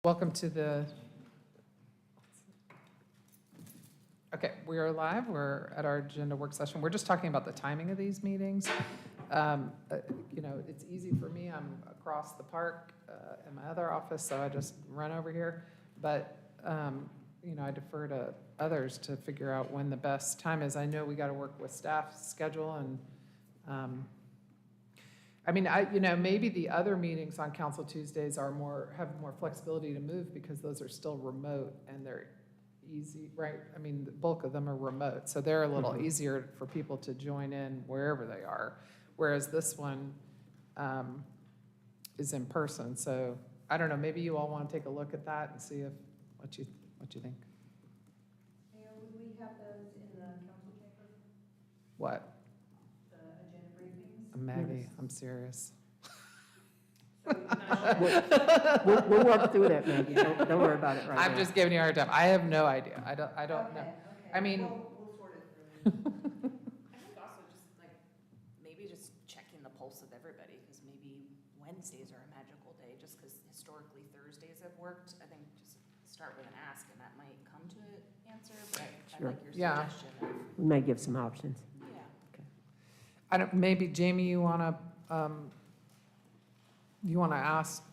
Welcome to the, okay, we are live. We're at our agenda work session. We're just talking about the timing of these meetings. You know, it's easy for me. I'm across the park in my other office, so I just run over here. But, you know, I defer to others to figure out when the best time is. I know we got to work with staff's schedule and, I mean, you know, maybe the other meetings on Council Tuesdays have more flexibility to move because those are still remote and they're easy, right? I mean, the bulk of them are remote, so they're a little easier for people to join in wherever they are. Whereas this one is in person, so I don't know, maybe you all want to take a look at that and see what you think. Mayor, would we have those in the council chamber, What? the agenda briefings? Maggie, Yes. I'm serious. So not We'll work through that, Maggie. Don't worry about it right now. I'm just giving you a hard time. I have no idea. I don't know. Okay. I mean- We'll sort it through. I think also just like, maybe just checking the pulse of everybody, because maybe Wednesdays are a magical day, just because historically Thursdays have worked. I think just start with an ask, and that might come to an answer, but I Sure. like your Yeah. suggestion of, We may give some options. yeah. Maybe Jamie, you wanna ask,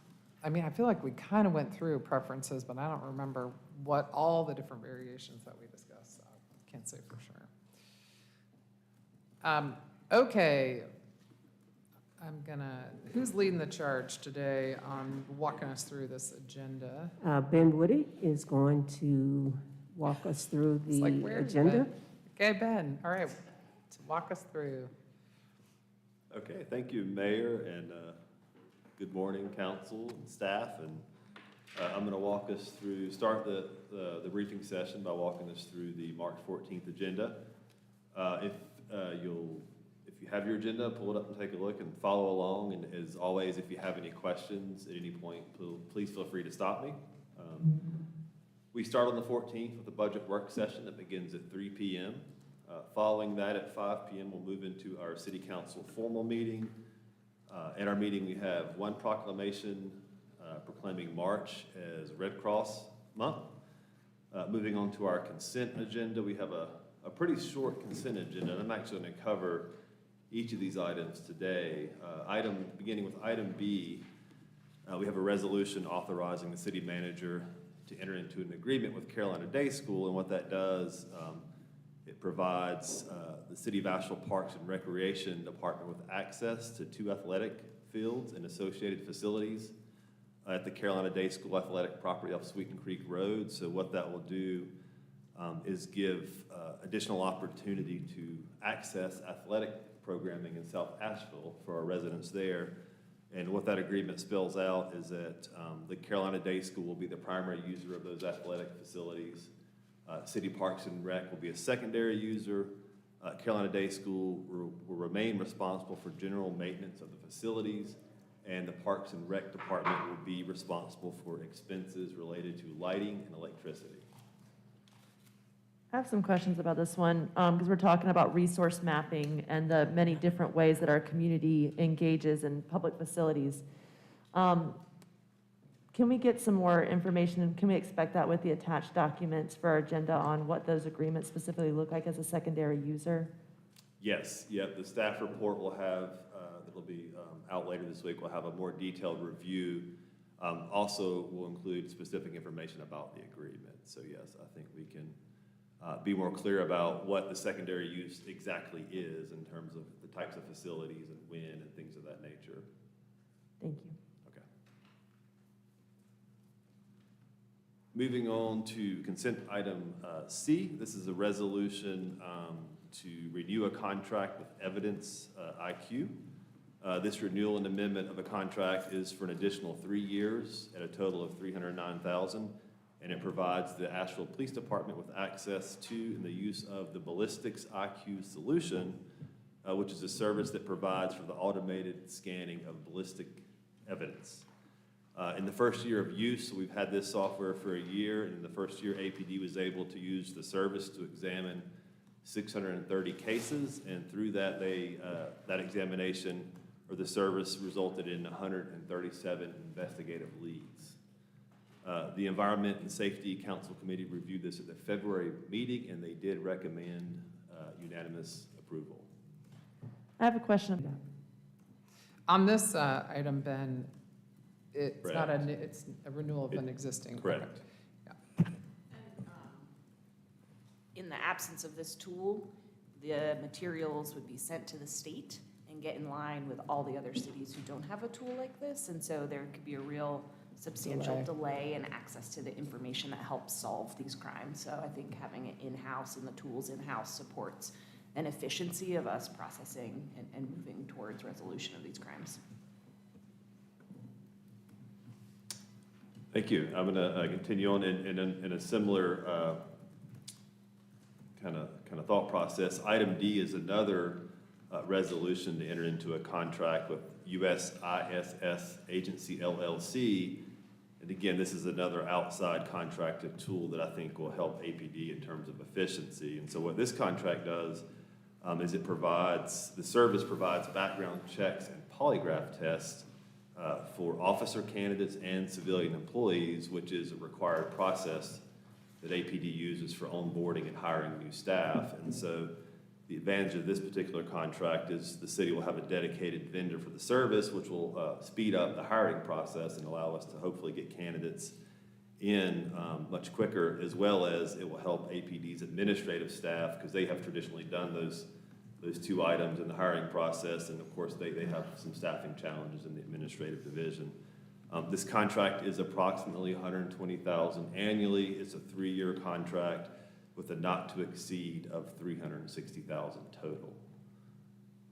I mean, I feel like we kind of went through preferences, but I don't remember what all the different variations that we discussed, so I can't say for sure. Okay, who's leading the charge today on walking us through this agenda? Ben Woody is going to walk us through It's like, the where is agenda. Ben? Okay, Ben, all right, walk us through. Okay, thank you, Mayor, and good morning, council and staff. And I'm going to start the briefing session by walking us through the March 14th agenda. If you have your agenda, pull it up and take a look and follow along. And as always, if you have any questions at any point, please feel free to stop me. We start on the 14th with a budget work session that begins at 3 p.m. Following that, at 5 p.m., we'll move into our City Council formal meeting. At our meeting, we have one proclamation proclaiming March as Red Cross Month. Moving on to our consent agenda, we have a pretty short consent agenda, and I'm actually going to cover each of these items today. Beginning with item B, we have a resolution authorizing the city manager to enter into an agreement with Carolina Day School, and what that does, it provides the City of Asheville Parks and Recreation Department with access to 2 athletic fields and associated facilities at the Carolina Day School athletic property off Sweeten Creek Road. So what that will do is give additional opportunity to access athletic programming in South Asheville for our residents there. And what that agreement spells out is that the Carolina Day School will be the primary user of those athletic facilities. City Parks and Rec will be a secondary user. Carolina Day School will remain responsible for general maintenance of the facilities, and the Parks and Rec Department will be responsible for expenses related to lighting and electricity. I have some questions about this one, because we're talking about resource mapping and the many different ways that our community engages in public facilities. Can we get some more information, and can we expect that with the attached documents for our agenda on what those agreements specifically look like as a secondary user? Yes, yep, the staff report will have, that'll be out later this week, will have a more detailed review. Also will include specific information about the agreement. So yes, I think we can be more clear about what the secondary use exactly is in terms of the types of facilities and when and things of that nature. Thank you. Moving on to consent item C, this is a resolution to renew a contract with Evidence IQ. This renewal and amendment of a contract is for an additional 3 years at a total of $309,000, and it provides the Asheville Police Department with access to and the use of the Ballistics IQ solution, which is a service that provides for the automated scanning of ballistic evidence. In the first year of use, so we've had this software for a year, and in the first year, APD was able to use the service to examine 630 cases, and through that, that examination or the service resulted in 137 investigative leads. The Environment and Safety Council Committee reviewed this at the February meeting, and they did recommend unanimous approval. I have a question. On this item, Ben, it's not Correct. it's a renewal of an existing. Correct. Okay. In the absence of this tool, the materials would be sent to the state and get in line with all the other cities who don't have a tool like this. And so there could be a real substantial delay in access to the information that helps solve these crimes. So I think having it in-house and the tools in-house supports an efficiency of us processing and moving towards resolution of these crimes. Thank you. I'm going to continue on in a similar kind of thought process. Item D is another resolution to enter into a contract with USISS Agency LLC. And again, this is another outside contracted tool that I think will help APD in terms of efficiency. And so what this contract does is the service provides background checks and polygraph tests for officer candidates and civilian employees, which is a required process that APD uses for onboarding and hiring new staff. And so the advantage of this particular contract is the city will have a dedicated vendor for the service, which will speed up the hiring process and allow us to hopefully get candidates in much quicker, as well as it will help APD's administrative staff, because they have traditionally done those two items in the hiring process, and of course they have some staffing challenges in the administrative division. This contract is approximately $120,000 annually. It's a 3-year contract with a not to exceed of $360,000 total.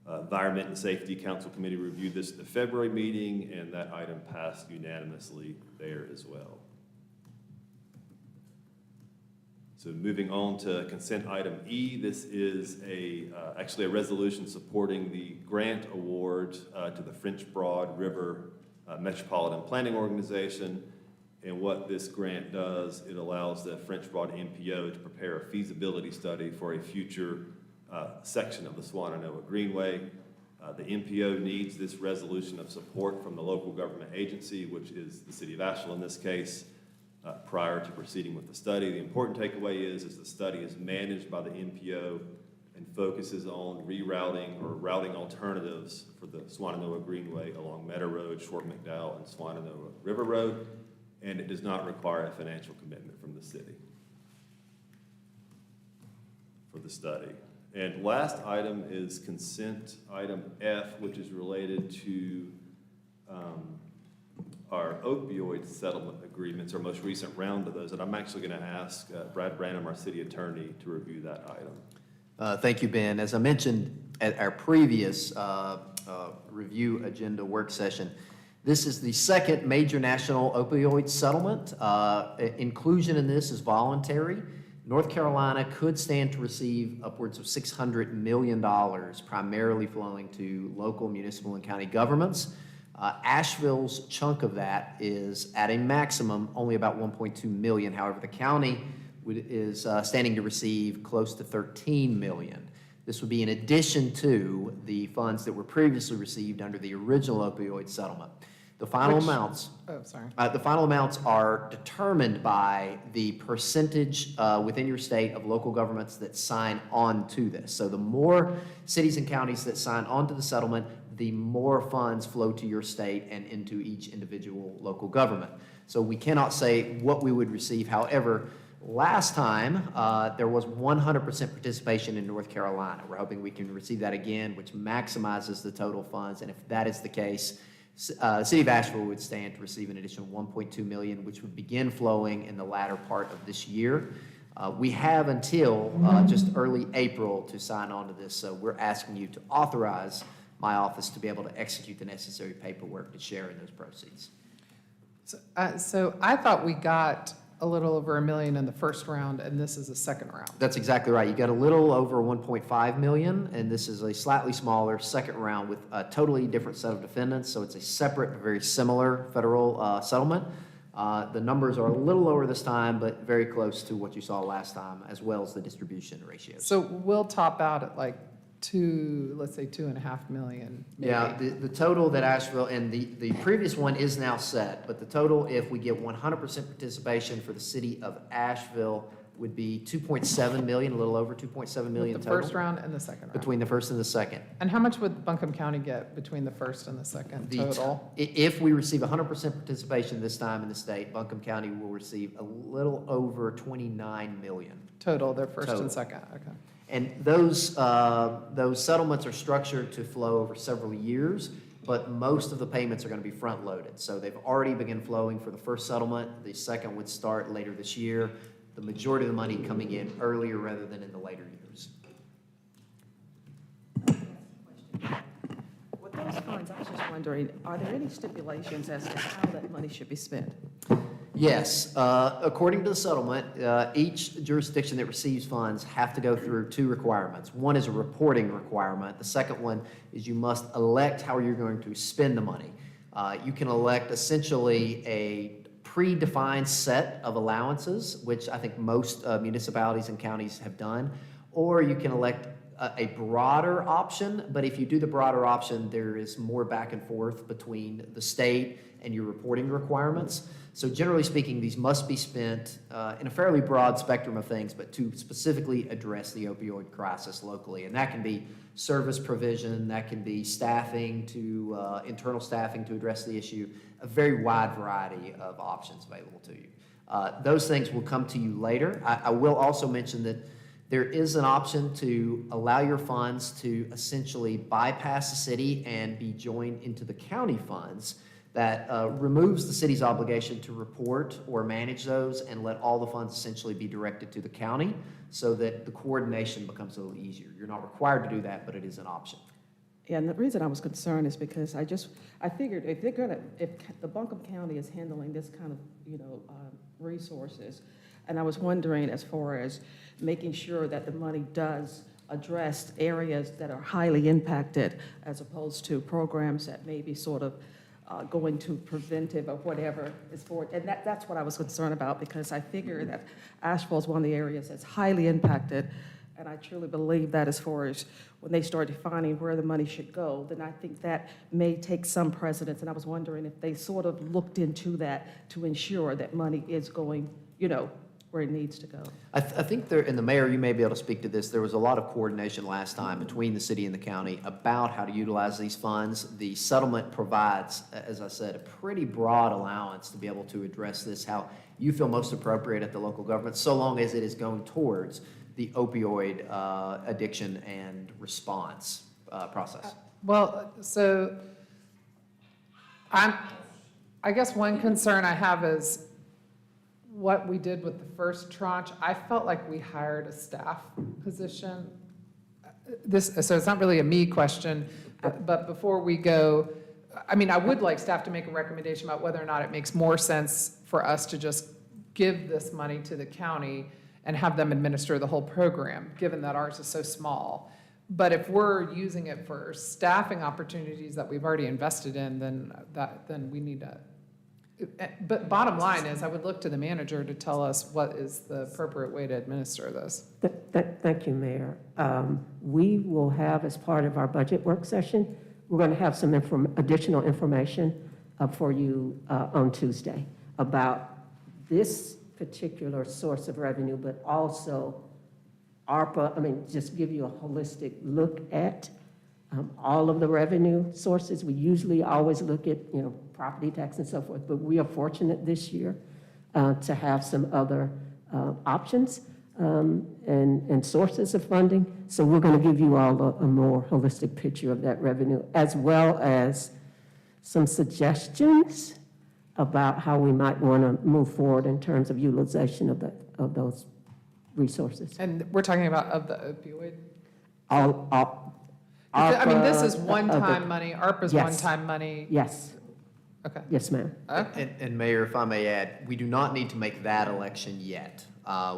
Environment and Safety Council Committee reviewed this at the February meeting, and that item passed unanimously there as well. So moving on to consent item E, this is actually a resolution supporting the grant award to the French Broad River Metropolitan Planning Organization. And what this grant does, it allows the French Broad MPO to prepare a feasibility study for a future section of the Swannanoa Greenway. The MPO needs this resolution of support from the local government agency, which is the city of Asheville in this case, prior to proceeding with the study. The important takeaway is the study is managed by the MPO and focuses on rerouting or routing alternatives for the Swannanoa Greenway along Meadow Road, Short McDowell, and Swannanoa River Road, and it does not require a financial commitment from the city for the study. And last item is consent item F, which is related to our opioid settlement agreements, our most recent round of those. And I'm actually going to ask Brad Branham, our city attorney, to review that item. Thank you, Ben. As I mentioned at our previous review agenda work session, this is the second major national opioid settlement. Inclusion in this is voluntary. North Carolina could stand to receive upwards of $600 million, primarily flowing to local, municipal, and county governments. Asheville's chunk of that is at a maximum only about $1.2 million. However, the county is standing to receive close to $13 million. This would be in addition to the funds that were previously received under the original opioid settlement. The final amounts. Oh, sorry. The final amounts are determined by the percentage within your state of local governments that sign on to this. So the more cities and counties that sign on to the settlement, the more funds flow to your state and into each individual local government. So we cannot say what we would receive. However, last time there was 100% participation in North Carolina. We're hoping we can receive that again, which maximizes the total funds. And if that is the case, the city of Asheville would stand to receive an additional $1.2 million, which would begin flowing in the latter part of this year. We have until just early April to sign on to this, so we're asking you to authorize my office to be able to execute the necessary paperwork to share in those proceeds. So I thought we got a little over $1 million in the first round, and this is a second round. That's exactly right. You got a little over 1.5 million, and this is a slightly smaller second round with a totally different set of defendants, so it's a separate but very similar federal settlement. The numbers are a little lower this time, but very close to what you saw last time, as well as the distribution ratios. So we'll top out at like let's say 2.5 million, maybe. Yeah, the total that Asheville, and the previous one is now set, but the total, if we get 100% participation for the city of Asheville, would be 2.7 million, a little over 2.7 million With the total. first round and the second round. Between the first and the second. And how much would Buncombe County get between the first and the second total? If we receive 100% participation this time in the state, Buncombe County will receive a little over 29 million. Total, their first Total. and second, okay. And those settlements are structured to flow over several years, but most of the payments are going to be front-loaded. So they've already begun flowing for the first settlement. The second would start later this year. The majority of the money coming in earlier rather than in the later years. With those funds, I was just wondering, are there any stipulations as to how that money should be spent? Yes, according to the settlement, each jurisdiction that receives funds have to go through two requirements. One is a reporting requirement. The second one is you must elect how you're going to spend the money. You can elect essentially a predefined set of allowances, which I think most municipalities and counties have done, or you can elect a broader option, but if you do the broader option, there is more back and forth between the state and your reporting requirements. So generally speaking, these must be spent in a fairly broad spectrum of things, but to specifically address the opioid crisis locally. And that can be service provision, that can be staffing to internal staffing to address the issue, a very wide variety of options available to you. Those things will come to you later. I will also mention that there is an option to allow your funds to essentially bypass the city and be joined into the county funds. That removes the city's obligation to report or manage those and let all the funds essentially be directed to the county so that the coordination becomes a little easier. You're not required to do that, but it is an option. And the reason I was concerned is because I figured if the Buncombe County is handling this kind of, resources, and I was wondering as far as making sure that the money does address areas that are highly impacted as opposed to programs that may be sort of going to preventive or whatever is for it. And that's what I was concerned about, because I figure that Asheville is one of the areas that's highly impacted. And I truly believe that as far as when they start defining where the money should go, then I think that may take some precedence. And I was wondering if they sort of looked into that to ensure that money is going, where it needs to go. I think there, and the mayor, you may be able to speak to this, there was a lot of coordination last time between the city and the county about how to utilize these funds. The settlement provides, as I said, a pretty broad allowance to be able to address this, how you feel most appropriate at the local government, so long as it is going towards the opioid addiction and response process. Well, so I guess one concern I have is what we did with the first tranche. I felt like we hired a staff position. So it's not really a me question, but before we go, I would like staff to make a recommendation about whether or not it makes more sense for us to just give this money to the county and have them administer the whole program, given that ours is so small. But if we're using it for staffing opportunities that we've already invested in, then we need to. But bottom line is, I would look to the manager to tell us what is the appropriate way to administer this. Thank you, Mayor. We will have, as part of our budget work session, we're going to have some additional information for you on Tuesday about this particular source of revenue, but also ARPA. Just give you a holistic look at all of the revenue sources. We usually always look at, property tax and so forth, but we are fortunate this year to have some other options and sources of funding. So we're going to give you all a more holistic picture of that revenue, as well as some suggestions about how we might want to move forward in terms of utilization of those resources. And we're talking about of the opioid? This is ARPA, one-time money, ARPA's Yes. one-time money. Yes, Okay. yes, ma'am. Okay. And Mayor, if I may add, we do not need to make that election yet.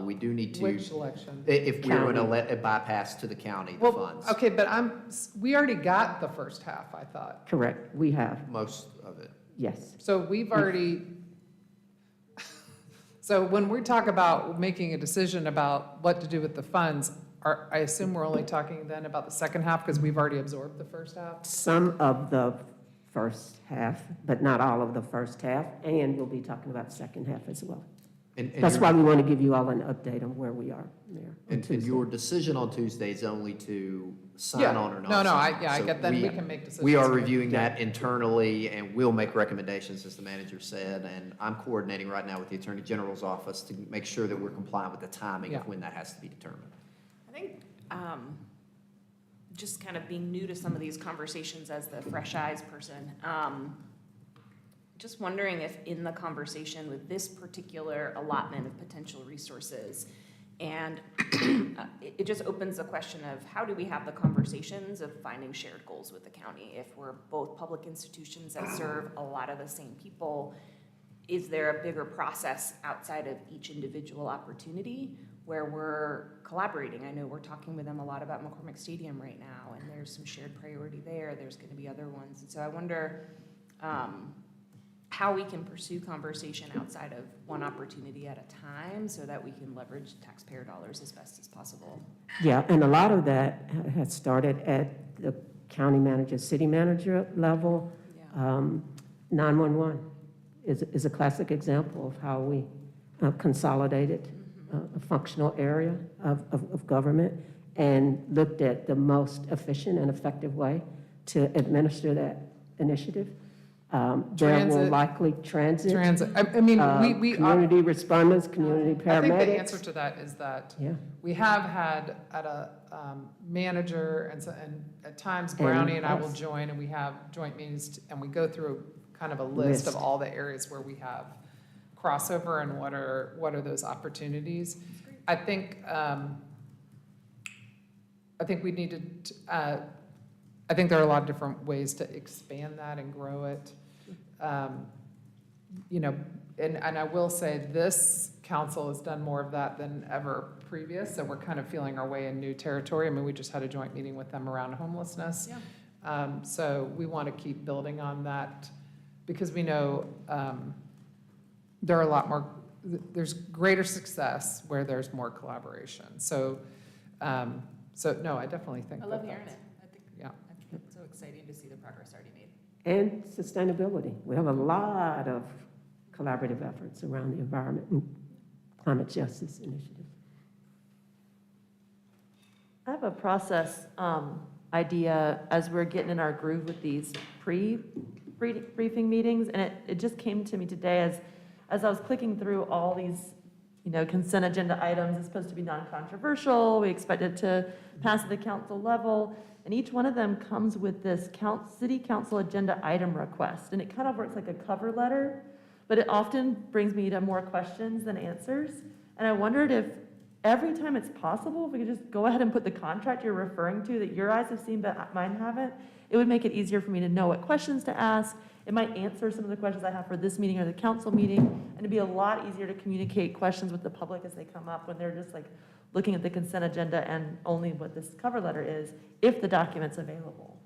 We do need to. Which election? If we're going to County. let it bypass to the county, the Well, funds, okay, but we already got the first half, I thought. Correct, we have, most of it. yes. So we've already, so when we talk about making a decision about what to do with the funds, I assume we're only talking then about the second half, because we've already absorbed the first half? Some of the first half, but not all of the first half, and we'll be talking about the second half as well. And That's your- why we want to give you all an update on where we are, Mayor. on And Tuesday. your decision on Tuesday is only to sign Yeah. on or not No, no, sign I on. So get, then we can make decisions. We are here. reviewing Yeah. that internally, and we'll make recommendations, as the manager said, and I'm coordinating right now with the Attorney General's office to make sure that we're compliant with the timing of Yeah. when that has to be determined. I think, just kind of being new to some of these conversations as the fresh eyes person, just wondering if in the conversation with this particular allotment of potential resources, and it just opens the question of how do we have the conversations of finding shared goals with the county? If we're both public institutions that serve a lot of the same people, is there a bigger process outside of each individual opportunity where we're collaborating? I know we're talking with them a lot about McCormick Stadium right now, and there's some shared priority there. There's going to be other ones. And so I wonder how we can pursue conversation outside of one opportunity at a time so that we can leverage taxpayer dollars as best as possible. Yeah, and a lot of that has started at the county manager, city manager level. Yeah. 911 is a classic example of how we consolidated a functional area of government and looked at the most efficient and effective way to administer that initiative. There will Transit. likely transit. I mean, we. Community responders, community I think the paramedics. answer to that is that Yeah, we have had at a manager and at times Brownie and I will us. join, and we have joint meetings and we go through kind of a list of List. all the areas where we have crossover and what are those opportunities. I think we need to, I think there are a lot of different ways to expand that and grow it. You know, and I will say this council has done more of that than ever previous, so we're kind of feeling our way in new territory. I mean, we just had a joint meeting with them around homelessness. Yeah. So we want to keep building on that because we know there are a lot more, there's greater success where there's more collaboration. So, no, I definitely think I love that hearing that's- it. I think Yeah. it's so exciting to see the progress already made. and sustainability. We have a lot of collaborative efforts around the environment and climate justice initiatives. I have a process idea as we're getting in our groove with these briefing meetings, and it just came to me today as I was clicking through all these, consent agenda items. It's supposed to be non-controversial. We expect it to pass at the council level, and each one of them comes with this city council agenda item request, and it kind of works like a cover letter, but it often brings me to more questions than answers. And I wondered if every time it's possible, if we could just go ahead and put the contract you're referring to that your eyes have seen but mine haven't, it would make it easier for me to know what questions to ask. It might answer some of the questions I have for this meeting or the council meeting, and it'd be a lot easier to communicate questions with the public as they come up when they're just like looking at the consent agenda and only what this cover letter is, if the document's available.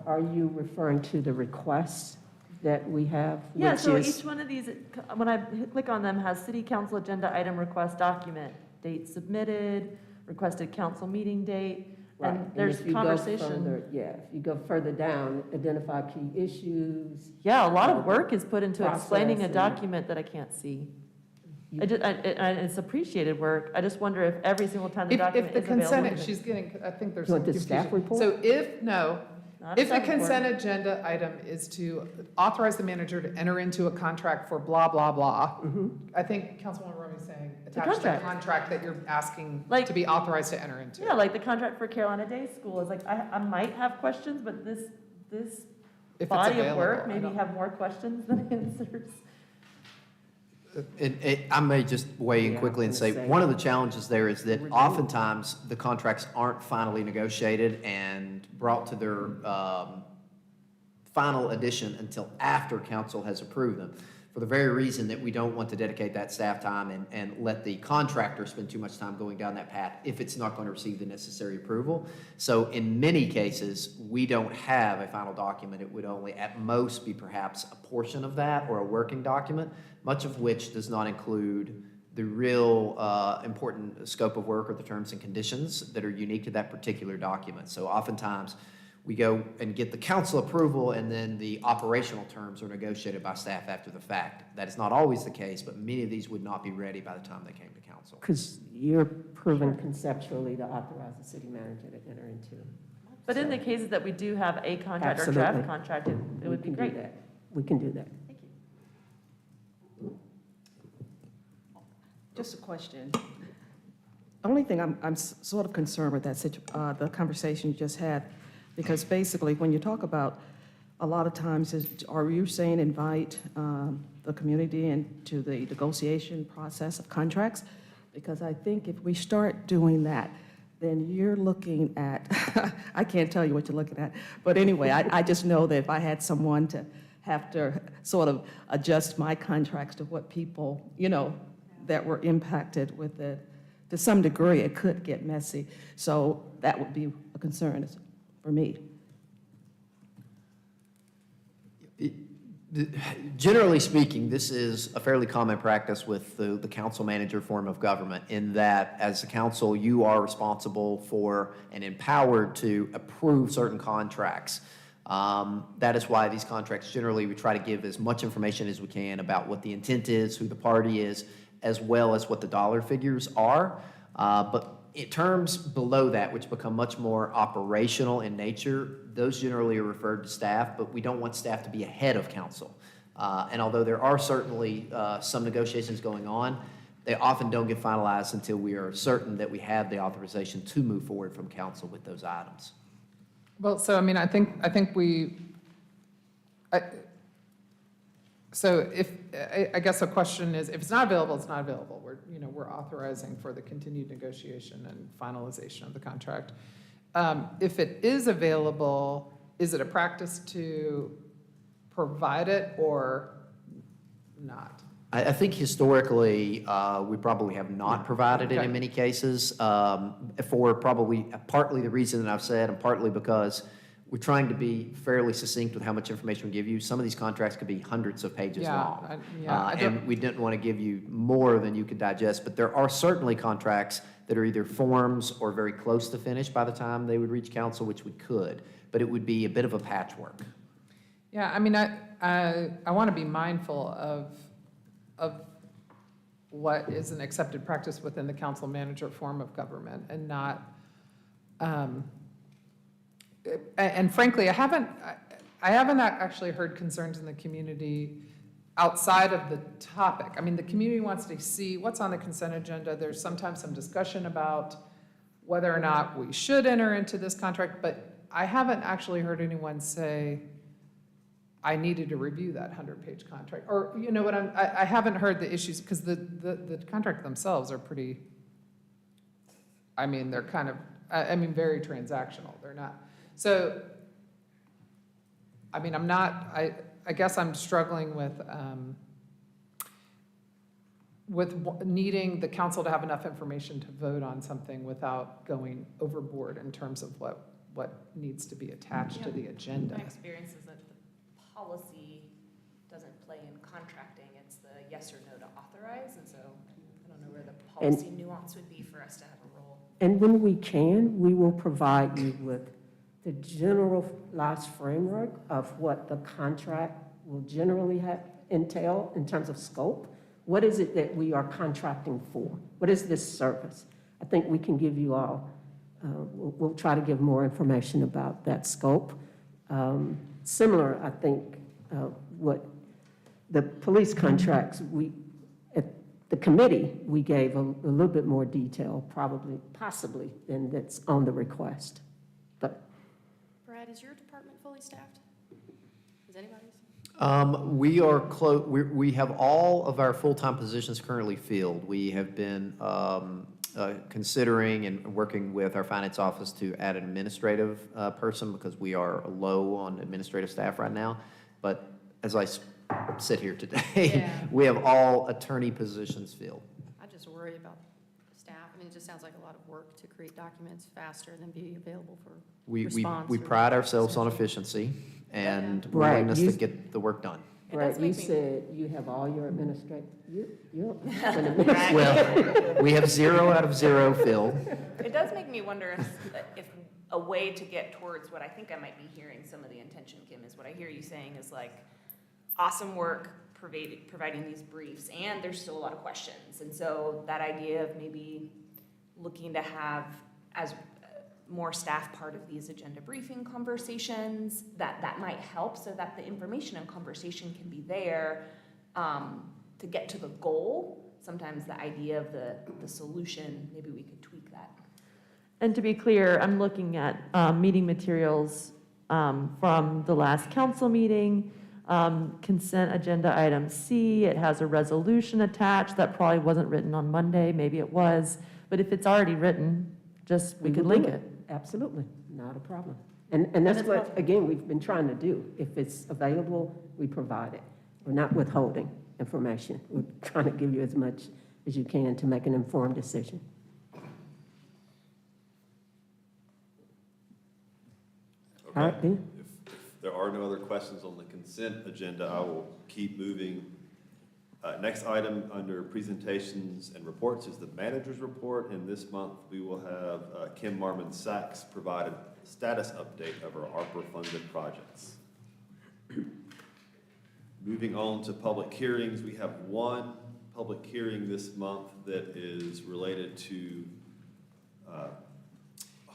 Are you referring to the requests that we have? Yeah, which so is- each one of these, when I click on them, has city council agenda item request document, date submitted, requested council meeting date, Right, and there's if you go conversation. further- Yeah, if you go further down, identify key issues. Yeah, a lot of work is put into explaining a Process and- document that I can't see. It's appreciated work. I just wonder if every single time the If document the is available. consent, she's getting, I think there's You some want the staff confusion. report? So Not a if the staff report. consent agenda item is to authorize the manager to enter into a contract for blah, blah, blah, I think Councilwoman Romney's saying attach the contract. contract that you're asking Like- to be authorized to enter into. Yeah, like the contract for Carolina Day School is like, I might have questions, but this If it's body of work available, I maybe don't- have more questions than answers. I may just weigh in Yeah, quickly I and was say, gonna say. one of the challenges there is that We're doing- oftentimes the contracts aren't finally negotiated and brought to their final edition until after council has approved them, for the very reason that we don't want to dedicate that staff time and let the contractor spend too much time going down that path if it's not going to receive the necessary approval. So in many cases, we don't have a final document. It would only at most be perhaps a portion of that or a working document, much of which does not include the real important scope of work or the terms and conditions that are unique to that particular document. So oftentimes, we go and get the council approval, and then the operational terms are negotiated by staff after the fact. That is not always the case, but many of these would not be ready by the time they came to council. Because you're proven conceptually to authorize the city manager to enter into. But in the cases that we do have a contract or Absolutely. draft contract, it would be We can great. do that. We can do that. Thank you. Just a question. Only thing I'm sort of concerned with the conversation you just had, because basically, when you talk about, a lot of times, are you saying invite the community into the negotiation process of contracts? Because I think if we start doing that, then you're looking at, I can't tell you what you're looking at, but anyway, I just know that if I had someone to have to sort of adjust my contracts to what people, that were impacted with it, to some degree, it could get messy. So that would be a concern for me. Generally speaking, this is a fairly common practice with the council manager form of government, in that as a council, you are responsible for and empowered to approve certain contracts. That is why these contracts, generally, we try to give as much information as we can about what the intent is, who the party is, as well as what the dollar figures are. But in terms below that, which become much more operational in nature, those generally are referred to staff, but we don't want staff to be ahead of council. And although there are certainly some negotiations going on, they often don't get finalized until we are certain that we have the authorization to move forward from council with those items. Well, so I mean, I think so I guess the question is, if it's not available, it's not available. We're authorizing for the continued negotiation and finalization of the contract. If it is available, is it a practice to provide it or not? I think historically, we probably have not provided it Okay. in many cases, for probably partly the reason that I've said, and partly because we're trying to be fairly succinct with how much information we give you. Some of these contracts could be hundreds of pages long. And we didn't want to give you more than you could digest, but there are certainly contracts that are either forms or very close to finish by the time they would reach council, which we could, but it would be a bit of a patchwork. Yeah, I mean, I want to be mindful of what is an accepted practice within the council manager form of government, and not, and frankly, I haven't actually heard concerns in the community outside of the topic. I mean, the community wants to see what's on the consent agenda. There's sometimes some discussion about whether or not we should enter into this contract, but I haven't actually heard anyone say, I needed to review that 100-page contract. Or, you know what, I haven't heard the issues, because the contract themselves are pretty, I mean, they're kind of, very transactional. They're not. So, I mean, I guess I'm struggling with needing the council to have enough information to vote on something without going overboard in terms of what needs to be attached to the agenda. My experience is that the policy doesn't play in contracting, it's the yes or no to authorize, and so I don't know where the policy nuance would be for us to have a role. And when we can, we will provide you with the generalized framework of what the contract will generally entail in terms of scope. What is it that we are contracting for? What is this service? I think we can give you all, we'll try to give more information about that scope. Similar, I think, what the police contracts, at the committee, we gave a little bit more detail, possibly, than that's on the request. But Brad, is your department fully staffed? Is anybody's? We are close. We have all of our full-time positions currently filled. We have been considering and working with our finance office to add an administrative person, because we are low on administrative staff right now. But as I sit here today, we have all attorney positions filled. I just worry about staff. I mean, it just sounds like a lot of work to create documents faster and then be available for response. We pride ourselves on efficiency and Right. willingness to get the work done. It Right, does you make me- said you have all your you're an administrator. Well, we have 0 out of 0 filled. It does make me wonder if a way to get towards what I think I might be hearing some of the intention, Kim, is what I hear you saying is like, awesome work providing these briefs, and there's still a lot of questions. And so that idea of maybe looking to have as more staff part of these agenda briefing conversations, that might help so that the information and conversation can be there to get to the goal. Sometimes the idea of the solution, maybe we could tweak that. And to be clear, I'm looking at meeting materials from the last council meeting, consent agenda item C. It has a resolution attached that probably wasn't written on Monday, maybe it was. But if it's already written, we could will do link it. Absolutely, not a problem. And that's it's what, not- again, we've been trying to do. If it's available, we provide it. We're not withholding information. We're trying to give you as much as you can to make an informed decision. All right, Okay. then. If there are no other questions on the consent agenda, I will keep moving. Next item under presentations and reports is the manager's report, and this month we will have Kim Marmon-Sachs provide a status update of our ARPA-funded projects. Moving on to public hearings, we have one public hearing this month that is related to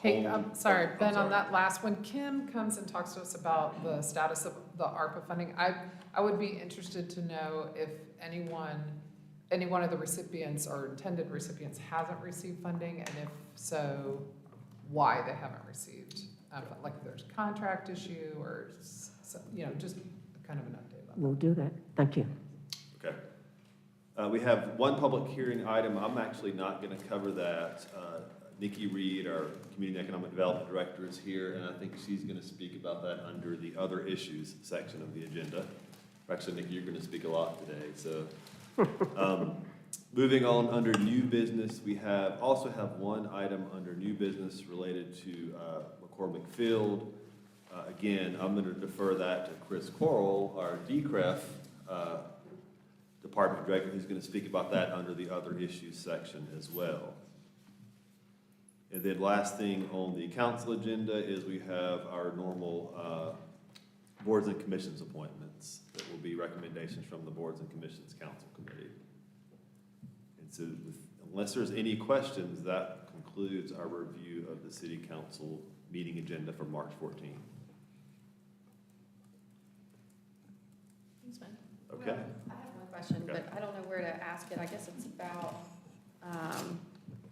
Hey, home- I'm sorry, I'm Ben, on sorry. that last one, Kim comes and talks to us about the status of the ARPA funding. I would be interested to know if any one of the recipients or intended recipients hasn't received funding, and if so, why they haven't received. Like if there's a contract issue or, just kind of an update on that. We'll do that. Thank you. Okay. We have one public hearing item. I'm actually not going to cover that. Nikki Reed, our Community and Economic Development Director, is here, and I think she's going to speak about that under the other issues section of the agenda. Actually, Nikki, you're going to speak a lot today, so. Moving on, under new business, we also have one item under new business related to McCormick Field. Again, I'm going to defer that to Chris Corral, our DCREF Department Director, who's going to speak about that under the other issues section as well. And then last thing on the council agenda is we have our normal boards and commissions appointments that will be recommendations from the Boards and Commissions Council Committee. And so unless there's any questions, that concludes our review of the City Council meeting agenda for March 14th. Thanks, Ben. Okay? I have one question, Okay. but I don't know where to ask it. I guess it's about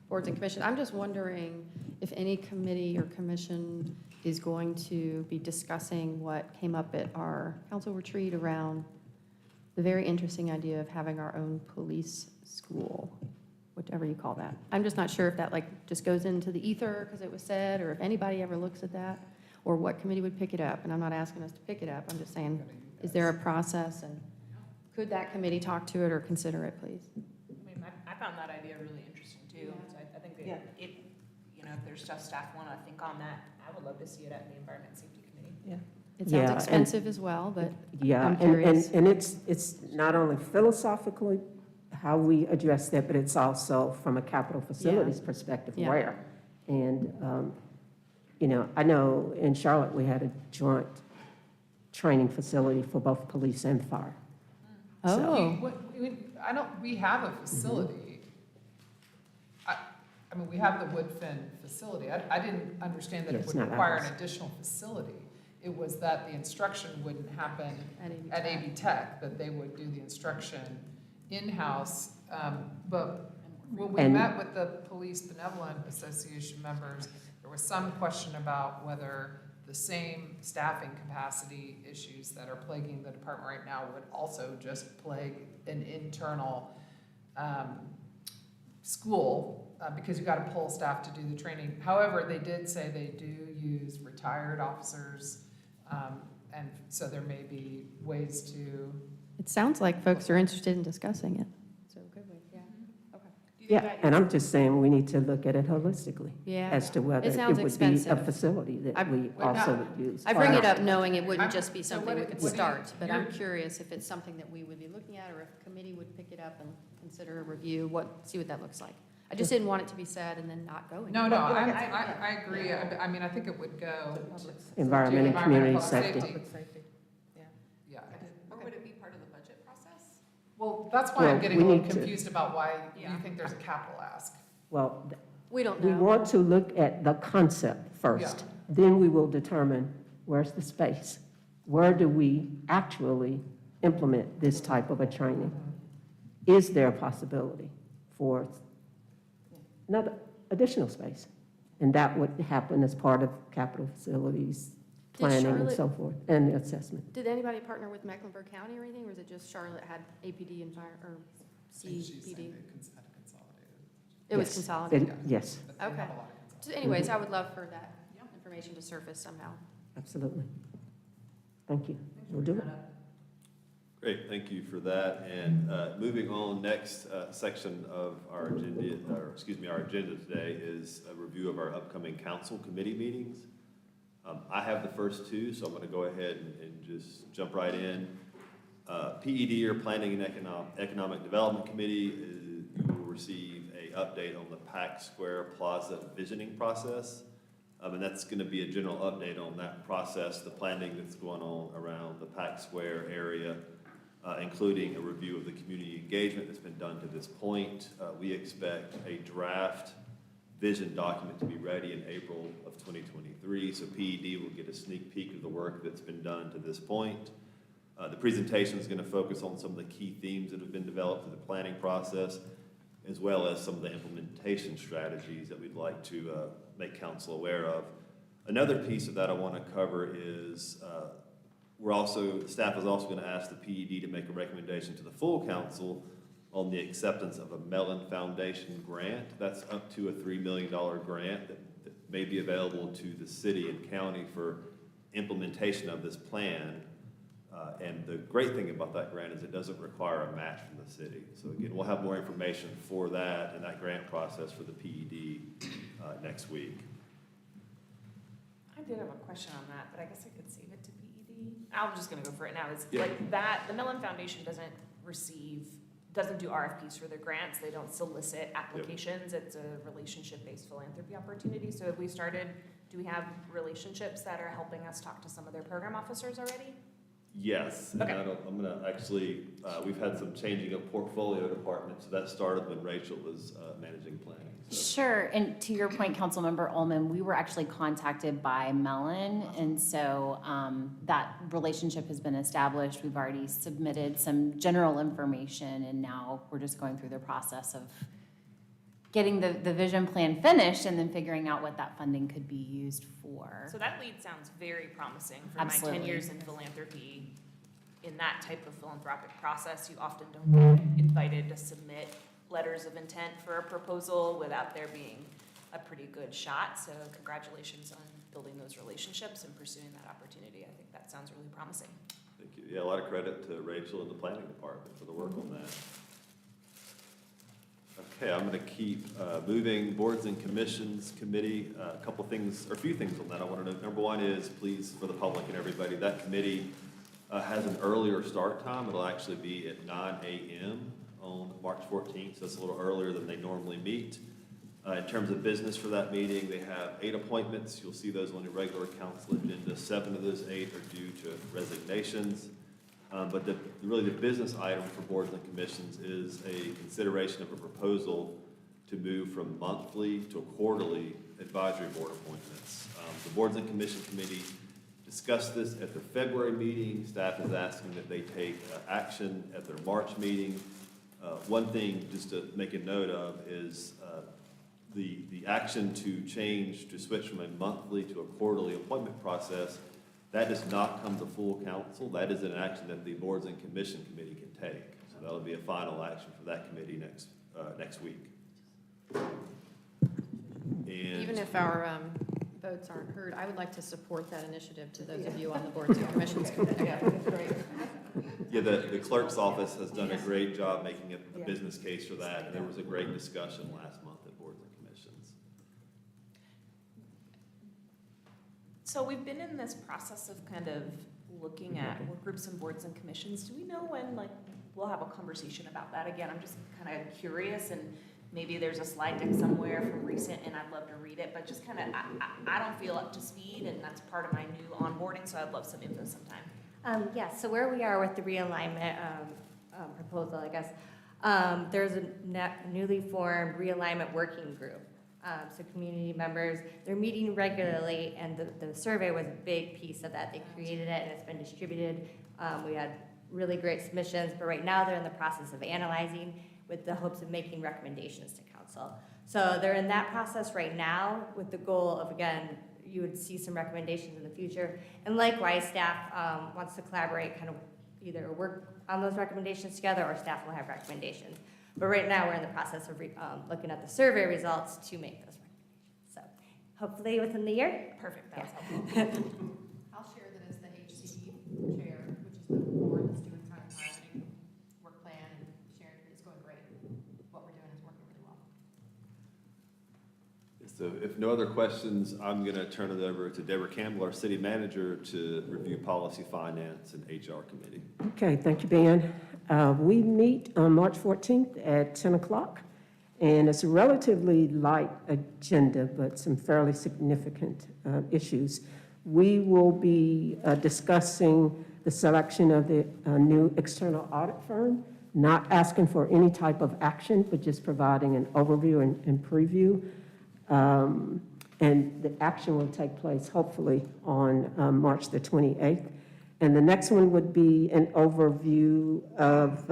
boards and commission. I'm just wondering if any committee or commission is going to be discussing what came up at our council retreat around the very interesting idea of having our own police school, whatever you call that. I'm just not sure if that just goes into the ether because it was said, or if anybody ever looks at that, or what committee would pick it up. And I'm not asking us to pick it up. I'm just saying, is there a process, and could that committee talk to it or consider it, please? I mean, I found that idea really interesting too. So I think Yeah. if there's just staff want to think on that, I would love to see it at the Environment and Safety Committee. It Yeah, sounds and- expensive as well, but Yeah, I'm and curious. it's not only philosophically how we address that, but it's also from a capital facilities perspective, Yeah. where. And, I know in Charlotte, we had a joint training facility for both police and fire. Oh, We have a facility. I mean, we have the Woodfin facility. I didn't understand that Yeah, it it's would not require ours. an additional facility. It was that the instruction wouldn't happen at AV at Tech. AV Tech, that they would do the instruction in-house. But when we And- met with the Police Benevolent Association members, there was some question about whether the same staffing capacity issues that are plaguing the department right now would also just plague an internal school, because you got to pull staff to do the training. However, they did say they do use retired officers, and so there may be ways to. It sounds like folks are interested in discussing it. So could we, yeah, okay. Yeah, and I'm just saying we need to look at it holistically Yeah. as to whether It it sounds would be a expensive. facility that I- we Well, also no. would use. I bring it Or- up knowing it wouldn't I'm- just be so something what we do- could what do you- start, but I'm you're- curious if it's something that we would be looking at, or if a committee would pick it up and consider a review, see what that looks like. I just didn't want it to be said and then not go No, anywhere. no, I agree. I mean, I think it would go. Environment and to community environmental safety. Public safety, yeah. Yeah. Or would it be part of the budget process? Well, that's why I'm Well, getting we a little need to- confused about why you Yeah. think there's a capital ask. Well, We don't we know. want to look at the concept first. Then we will determine where's the space? Where do we actually implement this type of a training? Is there a possibility for another additional space? And that would happen as part of capital facilities Did planning and Charlotte- so forth, and the assessment. Did anybody partner with Mecklenburg County or anything, or was it just Charlotte had APD and fire, or CPD? It was Yes. consolidated. Yes, Okay. So anyways, I would love for that information to surface somehow. absolutely. Thank you. We'll do it. Great, thank you for that. And moving on, next section of our agenda, our agenda today is a review of our upcoming council committee meetings. I have the first two, so I'm going to go ahead and just jump right in. PED, or Planning and Economic Development Committee, you will receive an update on the Pack Square Plaza visioning process. And that's going to be a general update on that process, the planning that's going on around the Pack Square area, including a review of the community engagement that's been done to this point. We expect a draft vision document to be ready in April of 2023, so PED will get a sneak peek of the work that's been done to this point. The presentation is going to focus on some of the key themes that have been developed through the planning process, as well as some of the implementation strategies that we'd like to make council aware of. Another piece of that I want to cover is the staff is also going to ask the PED to make a recommendation to the full council on the acceptance of a Mellon Foundation grant. That's up to a $3 million grant that may be available to the city and county for implementation of this plan. And the great thing about that grant is it doesn't require a match from the city. So again, we'll have more information for that and that grant process for the PED next week. I did have a question on that, but I guess I could save it to PED. I'm just gonna go for it now. Is Yeah. like that, the Mellon Foundation doesn't do RFPs for their grants. They don't solicit applications. It's a relationship-based philanthropy opportunity. So do we have relationships that are helping us talk to some of their program officers already? Yes, and Okay. I'm gonna actually, we've had some changing of portfolio departments, so that started when Rachel was managing planning. So. Sure, and to your point, Councilmember Ullman, we were actually contacted by Mellon, and so that relationship has been established. We've already submitted some general information, and now we're just going through the process of getting the vision plan finished and then figuring out what that funding could be used for. So that lead sounds very promising for Absolutely. my 10 years in philanthropy. In that type of philanthropic process, you often don't get invited to submit letters of intent for a proposal without there being a pretty good shot. So congratulations on building those relationships and pursuing that opportunity. I think that sounds really promising. Thank you. Yeah, a lot of credit to Rachel and the planning department for the work on that. Okay, I'm going to keep moving. Boards and Commissions Committee, a few things on that I want to note. Number one is, please, for the public and everybody, that committee has an earlier start time. It'll actually be at 9 a.m. on March 14th, so it's a little earlier than they normally meet. In terms of business for that meeting, they have 8 appointments. You'll see those on your regular council agenda. 7 of those 8 are due to resignations. But really the business item for boards and commissions is a consideration of a proposal to move from monthly to quarterly advisory board appointments. The Boards and Commission Committee discussed this at the February meeting. Staff is asking that they take action at their March meeting. One thing just to make a note of is the action to switch from a monthly to a quarterly appointment process. That does not come to full council. That is an action that the Boards and Commission Committee can take. So that'll be a final action for that committee next week. And Even if our votes aren't heard, I would like to support that initiative to those of you on the boards and commissions committee. yeah, the clerk's office has done a great job making it business case for that. And there was a great discussion last month at boards and commissions. So we've been in this process of kind of looking at work groups and boards and commissions. Do we know when, like, we'll have a conversation about that again? I'm just kind of curious, and maybe there's a slide deck somewhere from recent, and I'd love to read it, but just kind of, I don't feel up to speed, and that's part of my new onboarding, so I'd love some info sometime. Yeah, so where we are with the realignment proposal, I guess, there's a newly formed realignment working group. So community members, they're meeting regularly, and the survey was a big piece of that. They created it, and it's been distributed. We had really great submissions, but right now they're in the process of analyzing with the hopes of making recommendations to council. So they're in that process right now with the goal of, again, you would see some recommendations in the future. And likewise, staff wants to collaborate, kind of either work on those recommendations together, or staff will have recommendations. But right now, we're in the process of looking at the survey results to make those recommendations. So hopefully within the year. Perfect, that was helpful. I'll share that as the HCD chair, which is the board that's doing kind of piloting work plan, and sharing it's going great. What we're doing is working really well. So if no other questions, I'm going to turn it over to Deborah Campbell, our city manager, to review policy, finance, and HR committee. Okay, thank you, Ben. We meet on March 14th at 10 o'clock, and it's a relatively light agenda, but some fairly significant issues. We will be discussing the selection of the new external audit firm, not asking for any type of action, but just providing an overview and preview. And the action will take place hopefully on March the 28th. And the next one would be an overview of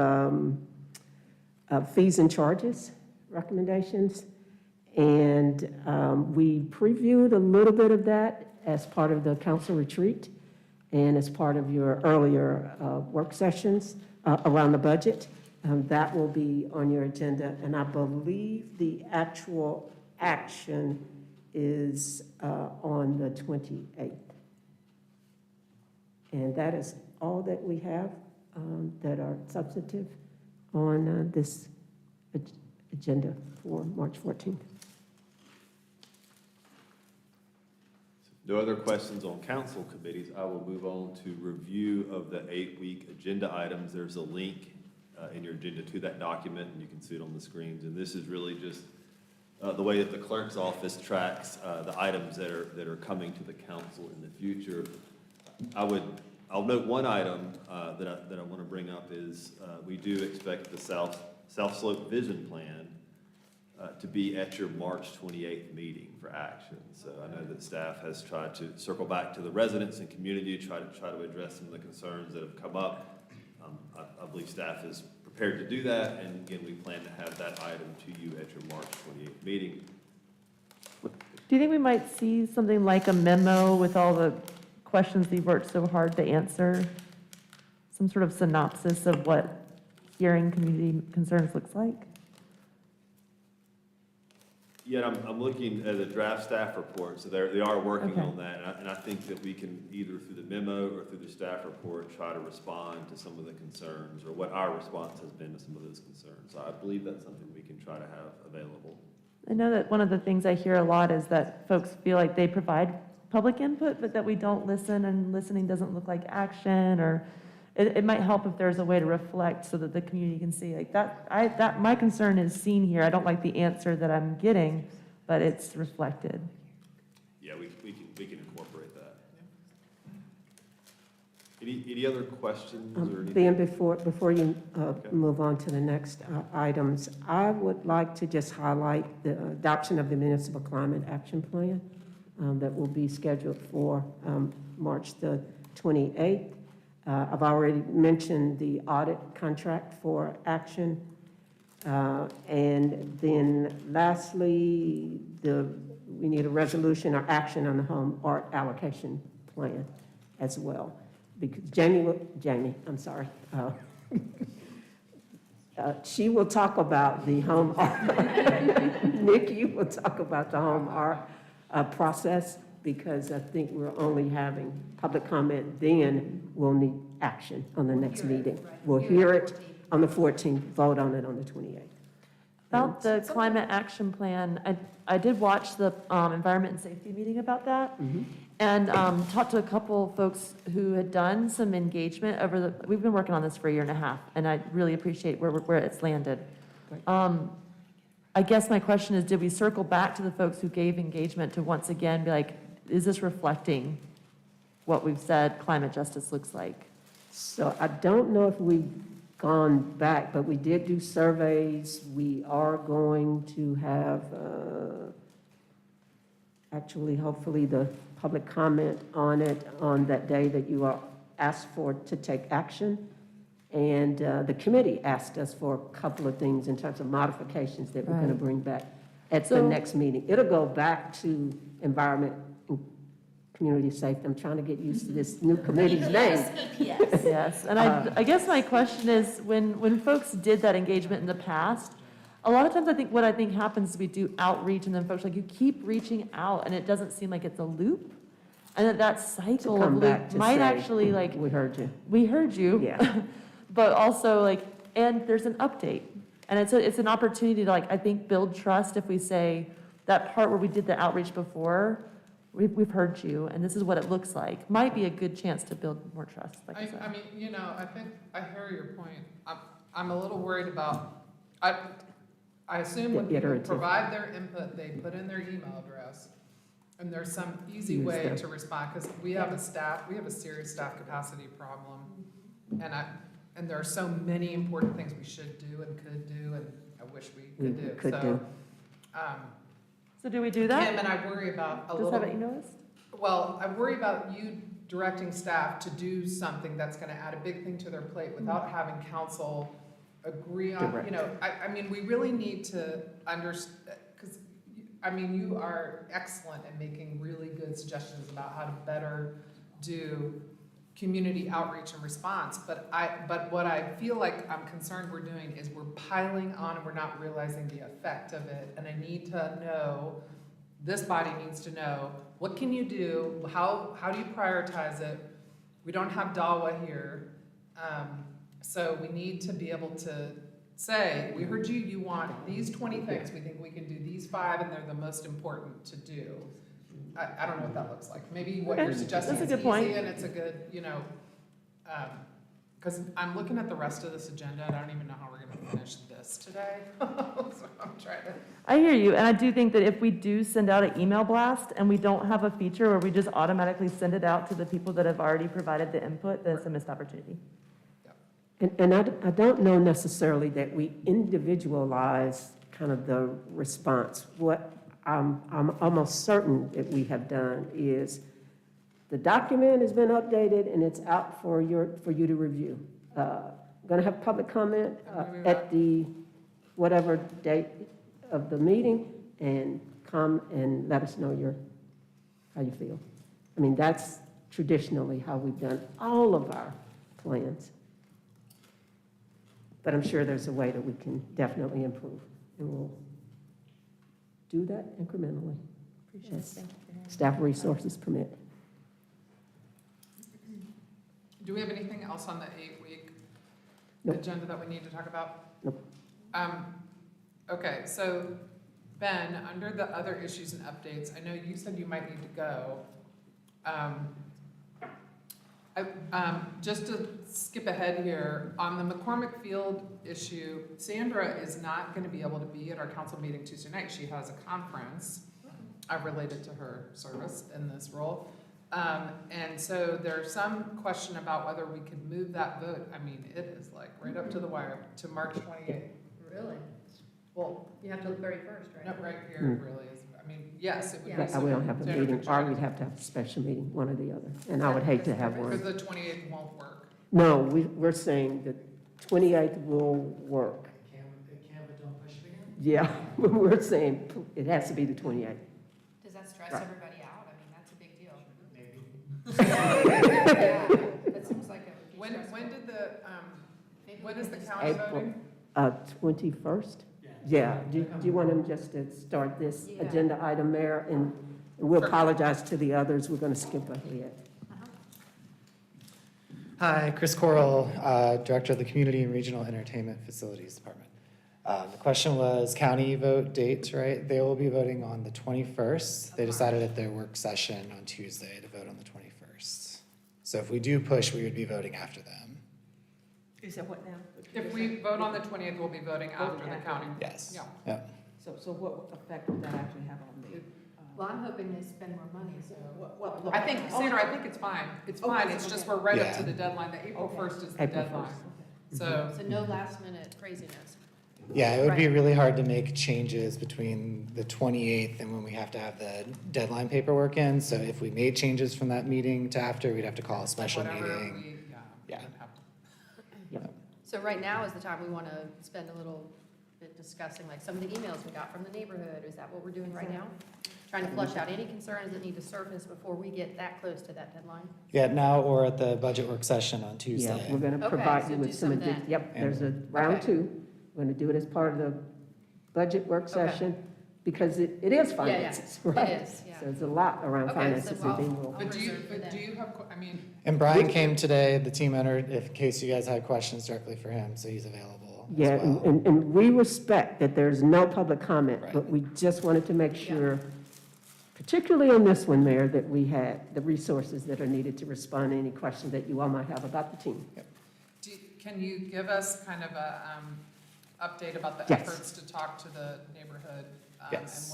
fees and charges recommendations. And we previewed a little bit of that as part of the council retreat and as part of your earlier work sessions around the budget. That will be on your agenda. And I believe the actual action is on the 28th. And that is all that we have that are substantive on this agenda for March 14th. No other questions on council committees. I will move on to review of the 8-week agenda items. There's a link in your agenda to that document, and you can see it on the screens. And this is really just the way that the clerk's office tracks the items that are coming to the council in the future. I'll note one item that I want to bring up is we do expect the South Slope Vision Plan to be at your March 28th meeting for action. So I know that staff has tried to circle back to the residents and community, try to address some of the concerns that have come up. I believe staff is prepared to do that, and again, we plan to have that item to you at your March 28th meeting. Do you think we might see something like a memo with all the questions you've worked so hard to answer? Some sort of synopsis of what hearing community concerns looks like? Yeah, I'm looking at the draft staff report, so they are working Okay. on that, and I think that we can either through the memo or through the staff report try to respond to some of the concerns, or what our response has been to some of those concerns. So I believe that's something we can try to have available. I know that one of the things I hear a lot is that folks feel like they provide public input, but that we don't listen, and listening doesn't look like action, or it might help if there's a way to reflect so that the community can see, like, that my concern is seen here. I don't like the answer that I'm getting, but it's reflected. Yeah, we can incorporate that. Any other questions or anything? Ben, before you move on to the next items, I would like to just highlight the adoption of the Municipal Climate Action Plan that will be scheduled for March the 28th. I've already mentioned the audit contract for action. And then lastly, we need a resolution or action on the home art allocation plan as well. Because I'm sorry. She will talk about the home art. Nikki will talk about the home art process, because I think we're only having public comment, then we'll need action on the next meeting. We'll hear it, on the 14th, vote on it on the 28th. About the climate action plan, I did watch the environment and safety meeting about that, and talked to a couple folks who had done some engagement we've been working on this for a year and a half, and I really appreciate where it's landed. I guess my question is, did we circle back to the folks who gave engagement to once again be like, is this reflecting what we've said climate justice looks like? So I don't know if we've gone back, but we did do surveys. We are going to have, actually, hopefully, the public comment on it on that day that you are asked for to take action. And the committee asked us for a couple of things in terms of modifications that we're going to Right. bring back at the So- next meeting. It'll go back to environment and community safety. I'm trying to get used to this new committee's name. Yes, and I guess my question is, when folks did that engagement in the past, a lot of times what I think happens is we do outreach, and then folks like, you keep reaching out, and it doesn't seem like it's a loop, and that cycle of come back loop to might say, actually, like, We heard you. we heard you. Yeah. But also, like, and there's an update, and it's an opportunity to, like, I think, build trust if we say, that part where we did the outreach before, we've heard you, and this is what it looks like, might be a good chance to build more trust, like I said. I mean, you know, I think, I hear your point. I'm a little worried about, I assume when The people iterative. provide their input, they put in their email address, and there's some easy Use way them. to respond, because we have a serious staff capacity problem, and there are so many important things we should do and could do, and I wish we could do. could So, do. So do we do that? Kim and I worry about a Just little. have it emailed? Well, I worry about you directing staff to do something that's gonna add a big thing to their plate without having council agree on, Direct. you know, I mean, we really need to understand, because, I mean, you are excellent at making really good suggestions about how to better do community outreach and response, but what I feel like I'm concerned we're doing is we're piling on and we're not realizing the effect of it, and I need to know, this body needs to know, what can you do, how do you prioritize it? We don't have DAWA here, so we need to be able to say, we heard you, you want these 20 things, we think we can do these 5, and they're the most important to do. I don't know what that looks like. Maybe what you're Okay, suggesting that's is a good point. easy and it's a good, you know, because I'm looking at the rest of this agenda and I don't even know how we're gonna finish this today. So I'm trying to. I hear you, and I do think that if we do send out an email blast and we don't have a feature where we just automatically send it out to the people that have already provided the input, then it's a missed opportunity. And I don't know necessarily that we individualize kind of the response. What I'm almost certain that we have done is the document has been updated and it's out for you to review. Going to have public comment at the whatever date of the meeting, and come and let us know how you feel. I mean, that's traditionally how we've done all of our plans. But I'm sure there's a way that we can definitely improve, and we'll do that incrementally. As staff resources permit. Do we have anything else on the 8-week Nope. agenda that we need to talk about? Nope. Okay, so Ben, under the other issues and updates, I know you said you might need to go. Just to skip ahead here, on the McCormick Field issue, Sandra is not going to be able to be at our council meeting Tuesday night. She has a conference related to her service in this role. And so there's some question about whether we could move that vote. I mean, it is like right up to the wire, to March 28th. Really? Well, You have to the 31st, not right here, it really is. I mean, yes, it would be. Yeah, we don't have a Sandra meeting, could or check. we'd have to have a special meeting, one or the other. And I would hate to have Because one. the 28th won't work. No, we're saying the 28th will work. Canva don't push it again? Yeah, we're saying it has to be the 28th. Does that stress Right. everybody out? I mean, that's a big deal. Maybe. Yeah, that seems like a. When did the, Maybe when we is can the just- county April. voting? 21st? Yeah, do you want them just to start this Yeah. agenda item, Mayor? And we'll Sure. apologize to the others, we're going to skip ahead. Hi, Chris Corral, Director of the Community and Regional Entertainment Facilities Department. The question was county vote dates, right? They will be voting on the 21st. They decided at their work session on Tuesday to vote on the 21st. So if we do push, we would be voting after them. Is that what now? If we vote on the 20th, we'll be voting after the county. Yes. Yeah. Yep. So what effect would that actually have on the? Well, I'm hoping they spend more money, so. I think, Sandra, I think it's fine. It's fine. It's just we're right up to Yeah. the deadline. The April 1st is the April deadline. 1st. So, So no last minute craziness. Yeah, it would be Right. really hard to make changes between the 28th and when we have to have the deadline paperwork in. So if we made changes from that meeting to after, we'd have to call a special whatever meeting. we, Yeah. would have. So right now is the time we want to spend a little bit discussing, like, some of the emails we got from the neighborhood. Is that what we're doing right now? Trying to flush out any concerns that need to surface before we get that close to that deadline? Yeah, now or at the budget work session on Yeah, Tuesday. we're gonna Okay, provide so you do with some some, of that. yep, there's a round Okay. 2. We're gonna do it as part of the budget work Okay. session, because it is Yeah, finances, yeah. right? It is, yeah. So there's a lot around Okay, so finances, and I'll- then we'll, But do you, reserve for but do them. you have, I mean, And Brian came today, the team entered, if, in case you guys had questions directly for him, so he's available as yeah, and, well. and we respect that there's no public comment, Right. but we just wanted to make Yeah. sure, particularly on this one, Mayor, that we had the resources that are needed to respond to any questions that you all might have about the team. can you give us kind of a, update about the Yes. efforts to talk to the neighborhood? And Yes.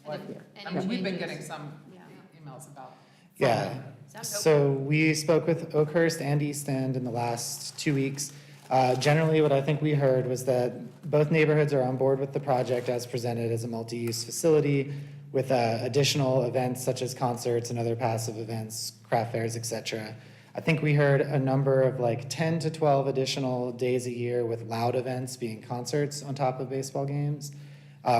what, And if I any mean, we've been changes- getting some Yeah. emails about. Yeah, Sounds so we spoke with Oakhurst and East End in the last 2 weeks. Generally, what I think we heard was that both neighborhoods are on board with the project as presented as a multi-use facility with additional events such as concerts and other passive events, craft fairs, et cetera. I think we heard a number of like 10 to 12 additional days a year with loud events being concerts on top of baseball games.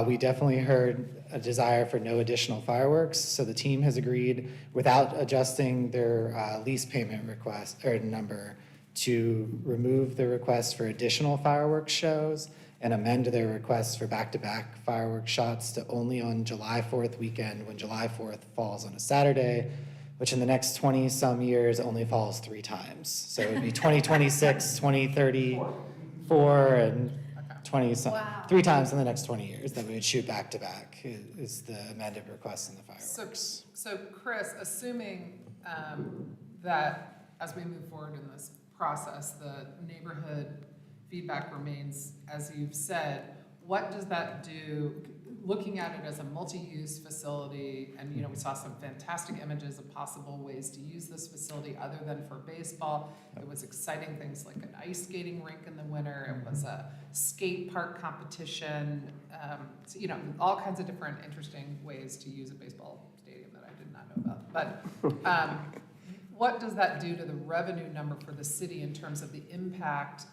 We definitely heard a desire for no additional fireworks, so the team has agreed, without adjusting their lease payment request or number, to remove the request for additional fireworks shows and amend their request for back-to-back fireworks shots to only on July 4th weekend, when July 4th falls on a Saturday, which in the next 20-some years only falls 3 times. So it would be 2026, 2034, and 20-some, Wow. 3 times in the next 20 years that we would shoot back-to-back is the amended request in the So, fireworks. so Chris, assuming that as we move forward in this process, the neighborhood feedback remains, as you've said, what does that do, looking at it as a multi-use facility, and, you know, we saw some fantastic images of possible ways to use this facility other than for baseball. It was exciting things like an ice skating rink in the winter, it was a skate park competition, so, you know, all kinds of different interesting ways to use a baseball stadium that I did not know about. But what does that do to the revenue number for the city in terms of the impact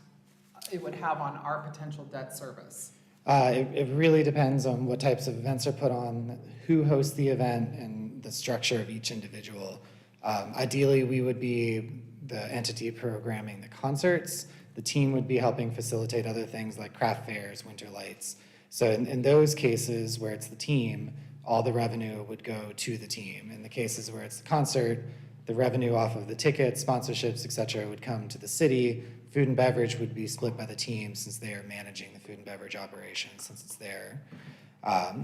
it would have on our potential debt service? It really depends on what types of events are put on, who hosts the event, and the structure of each individual. Ideally, we would be the entity programming the concerts. The team would be helping facilitate other things like craft fairs, winter lights. So in those cases where it's the team, all the revenue would go to the team. In the cases where it's the concert, the revenue off of the tickets, sponsorships, et cetera, would come to the city. Food and beverage would be split by the team since they are managing the food and beverage operation, since it's their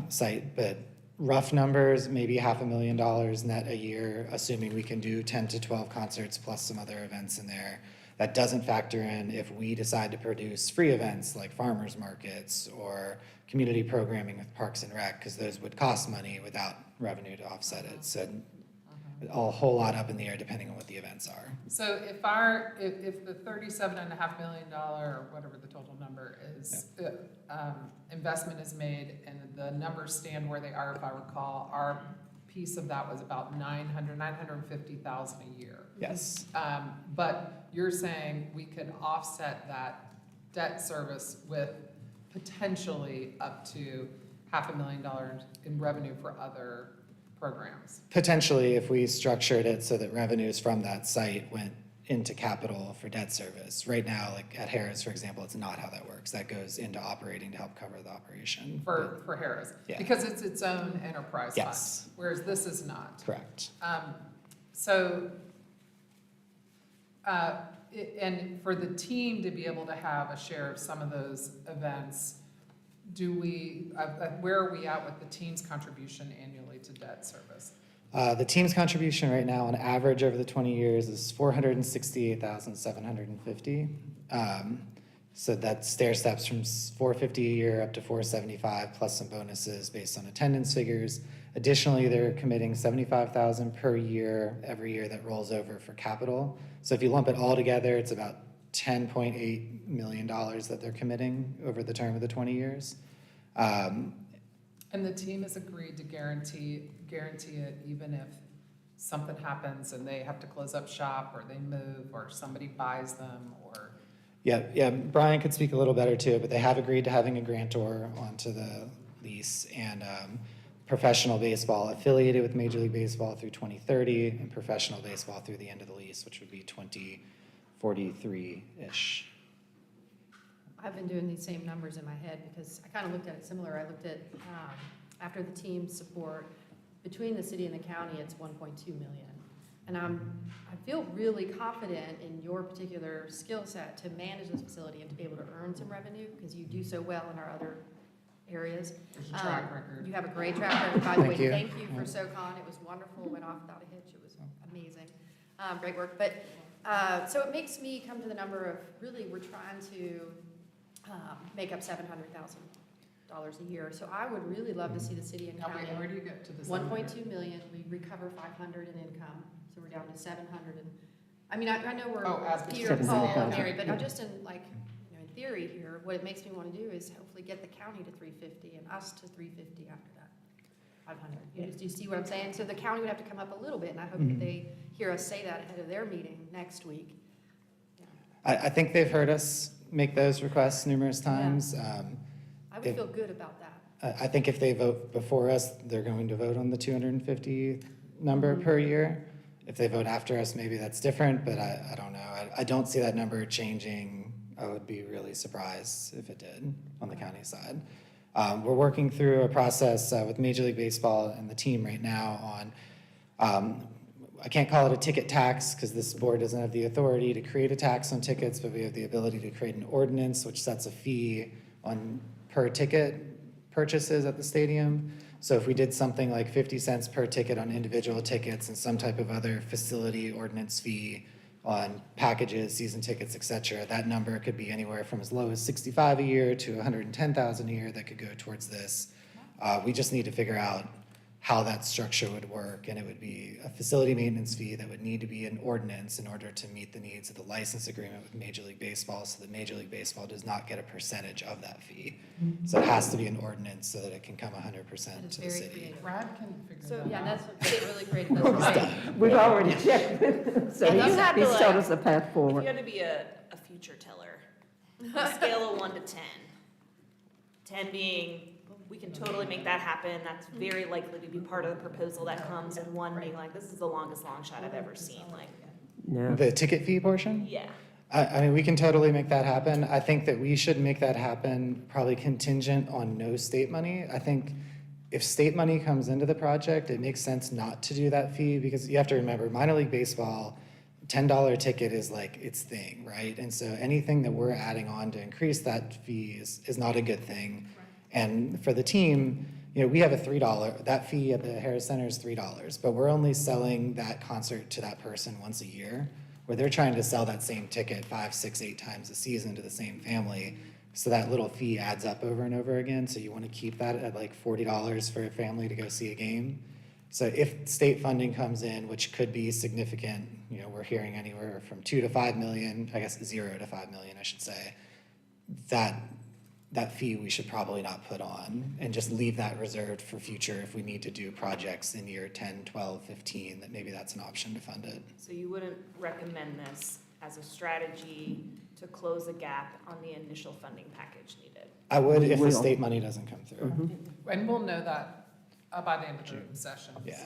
site. But rough numbers, maybe $500,000 net a year, assuming we can do 10 to 12 concerts plus some other events in there. That doesn't factor in if we decide to produce free events like farmers markets or community programming with Parks and Rec, because those would cost money without revenue to offset it. So a whole lot up in the air depending on what the events are. So if the $37.5 million, or whatever the total number is, investment is made and the numbers stand where they are, if I recall, our piece of that was about $950,000 a year. Yes. But you're saying we could offset that debt service with potentially up to $500,000 in revenue for other programs. Potentially, if we structured it so that revenues from that site went into capital for debt service. Right now, like at Harris, for example, it's not how that works. That goes into operating to help cover the operation. For Harris, Yeah. because it's its own enterprise fund, Yes. whereas this is not. Correct. So And for the team to be able to have a share of some of those events, where are we at with the team's contribution annually to debt service? The team's contribution right now on average over the 20 years is $468,750. So that stair steps from $450 a year up to $475 plus some bonuses based on attendance figures. Additionally, they're committing $75,000 per year every year that rolls over for capital. So if you lump it all together, it's about $10.8 million that they're committing over the term of the 20 years. And the team has agreed to guarantee it even if something happens and they have to close up shop or they move or somebody buys them or. Yeah, Brian could speak a little better to it, but they have agreed to having a grantor onto the lease and professional baseball affiliated with Major League Baseball through 2030 and professional baseball through the end of the lease, which would be 2043-ish. I've been doing these same numbers in my head because I kind of looked at it similar. I looked at, after the team support, between the city and the county, it's 1.2 million. And I feel really confident in your particular skill set to manage this facility and to be able to earn some revenue because you do so well in our other areas. There's a track record. You have a great track record, by the way. Thank you. Thank you for SoCon. It was wonderful. Went off without a hitch. It was amazing. Great work. But so it makes me come to the number of really we're trying to make up $700,000 a year. So I would really love to see the city and Now, county. where do you get to the 1.2 million. We recover 500 in income, so we're down to 700. And I mean, I know we're Oh, as Peter, Paul, and 700,000. Mary, but I'm just in in theory here. What it makes me want to do is hopefully get the county to 350 and us to 350 after that. 500. Do you see what I'm saying? So the county would have to come up a little bit, and I hope that they hear us say that ahead of their meeting next week. I think they've heard us make those requests numerous times. I would feel good about that. I think if they vote before us, they're going to vote on the 250 number per year. If they vote after us, maybe that's different, but I don't know. I don't see that number changing. I would be really surprised if it did on the county side. We're working through a process with Major League Baseball and the team right now on, I can't call it a ticket tax because this board doesn't have the authority to create a tax on tickets, but we have the ability to create an ordinance which sets a fee on per ticket purchases at the stadium. So if we did something like 50 cents per ticket on individual tickets and some type of other facility ordinance fee on packages, season tickets, et cetera, that number could be anywhere from as low as 65 a year to 110,000 a year that could go towards this. We just need to figure out how that structure would work, and it would be a facility maintenance fee that would need to be an ordinance in order to meet the needs of the license agreement with Major League Baseball, so that Major League Baseball does not get a percentage of that fee. So it has to be an ordinance so that it can come 100% to the Very city. creative. Brad can figure So that yeah, out. that's really creative. That's great. We've already checked with him, so And you he's had to, told like, us a path If forward. you had to be a future teller, on a scale of 1 to 10, 10 being, we can totally make that happen, that's very likely to be part of the proposal that comes, and 1 being like, this is the longest long shot I've ever seen, like, No. The ticket fee portion? yeah. I mean, we can totally make that happen. I think that we should make that happen probably contingent on no state money. I think if state money comes into the project, it makes sense not to do that fee because you have to remember, minor league baseball, $10 ticket is like its thing, right? And so anything that we're adding on to increase that fee is not a good thing. And for the team, we have a $3, that fee at the Harris Center is $3, but we're only selling that concert to that person once a year, where they're trying to sell that same ticket 5, 6, 8 times a season to the same family. So that little fee adds up over and over again. So you want to keep that at like $40 for a family to go see a game. So if state funding comes in, which could be significant, we're hearing anywhere from 2 to 5 million, I guess 0 to 5 million, I should say, that fee we should probably not put on and just leave that reserved for future if we need to do projects in year 10, 12, 15, that maybe that's an option to fund it. So you wouldn't recommend this as a strategy to close a gap on the initial funding package needed? I would We if the will. state money doesn't come through. And we'll know that by the end of June session. Yeah.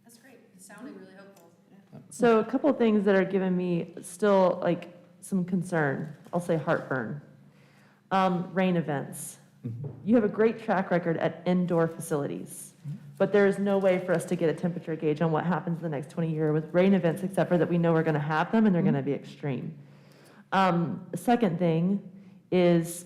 That's great. It's sounding really hopeful. So a couple of things that are giving me still like some concern, I'll say heartburn. Rain events. You have a great track record at indoor facilities. But there is no way for us to get a temperature gauge on what happens the next 20 years with rain events, except for that we know we're going to have them and they're going to be extreme. The second thing is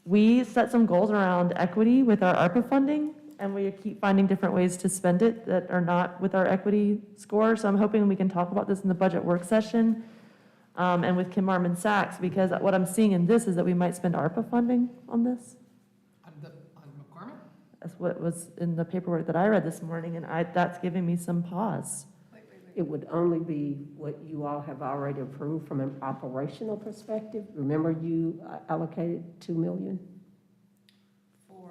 we set some goals around equity with our ARPA funding, and we keep finding different ways to spend it that are not with our equity score. So I'm hoping we can talk about this in the budget work session and with Kim Marmon Sachs, because what I'm seeing in this is that we might spend ARPA funding on this. On McCormick? That's what was in the paperwork that I read this morning, and that's giving me some pause. It would only be what you all have already approved from an operational perspective. Remember you allocated 2 million? For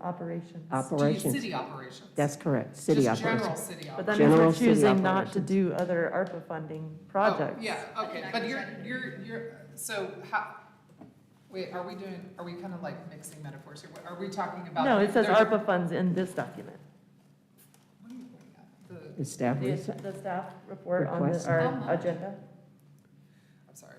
Operations. Operations. city operations. That's correct, city Just general operations. city But that operations. means we're General city choosing not to operations. do other ARPA funding projects. Oh, yeah, okay, but so how, wait, are we kind of like mixing metaphors here? Are we talking about? No, it says there's- ARPA funds in this document. What are you looking at? The staff, The staff report on Request. our agenda. I'm sorry.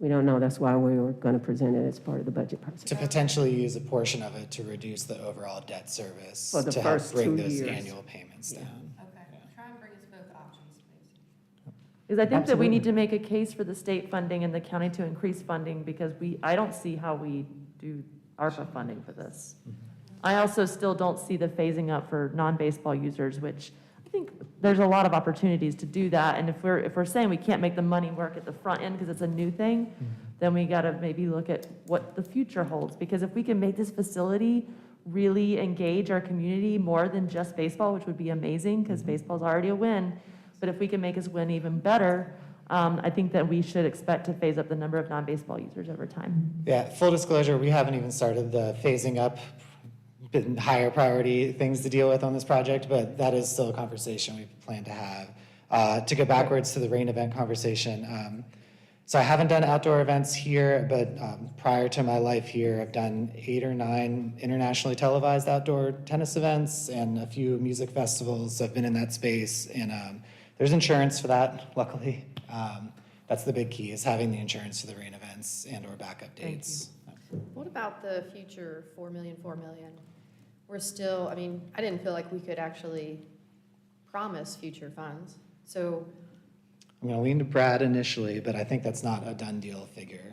we don't know, that's why we were going to present it as part of the budget To process. potentially use a portion of it to reduce the overall debt service. For the to help first bring 2 those years. annual payments down. Okay, try and bring us both options, please. Because I think that we need Absolutely. to make a case for the state funding and the county to increase funding, because I don't see how we do ARPA funding for this. I also still don't see the phasing up for non-baseball users, which I think there's a lot of opportunities to do that. And if we're saying we can't make the money work at the front end because it's a new thing, then we got to maybe look at what the future holds. Because if we can make this facility really engage our community more than just baseball, which would be amazing, because baseball's already a win, but if we can make us win even better, I think that we should expect to phase up the number of non-baseball users over time. Yeah, full disclosure, we haven't even started the phasing up, been higher priority things to deal with on this project, but that is still a conversation we plan to have. To go backwards to the rain event conversation, so I haven't done outdoor events here, but prior to my life here, I've done 8 or 9 internationally televised outdoor tennis events and a few music festivals. So I've been in that space, and there's insurance for that, luckily. That's the big key, is having the insurance for the rain events and or backup dates. What about the future 4 million? We're still, I mean, I didn't feel like we could actually promise future funds. So I'm going to lean to Brad initially, but I think that's not a done deal figure.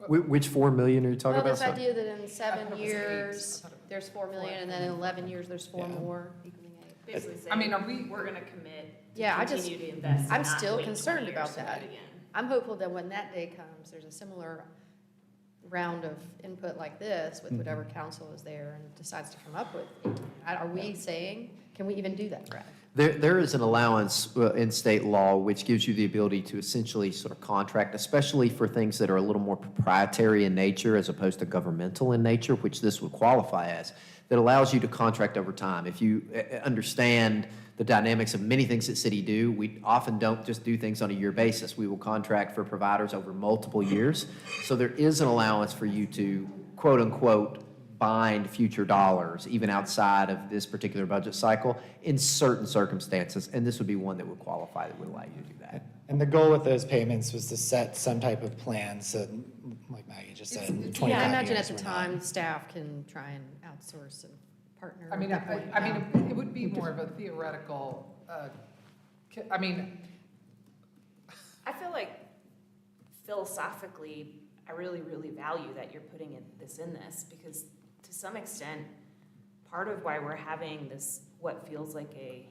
Which 4 million are you talking well, about? this Sorry. idea that in I 7 thought it was years, eight. there's 4 million, and then in 11 years, there's 4 Yeah. more, equaling 8. Basically I mean, saying, are we? we're gonna commit Yeah, I to just- continue to invest. and I'm not still wait 20 concerned years about to do that. it again. I'm hopeful that when that day comes, there's a similar round of input like this with whatever council is there and decides to come up with. Are we saying, can we even do that, Brad? There is an allowance in state law which gives you the ability to essentially sort of contract, especially for things that are a little more proprietary in nature as opposed to governmental in nature, which this would qualify as, that allows you to contract over time. If you understand the dynamics of many things that city do, we often don't just do things on a year basis. We will contract for providers over multiple years. So there is an allowance for you to, quote unquote, bind future dollars, even outside of this particular budget cycle, in certain circumstances, and this would be one that would qualify, that would allow you to do that. And the goal with those payments was to set some type of plan, so like Maggie just said, in 25 Yeah, I imagine at years, the we're time, staff can try and outsource and partner. I mean, at that point. I mean, it would be more of a theoretical, I mean, I feel like philosophically, I really, really value that you're putting this in this, because to some extent, part of why we're having this, what feels like a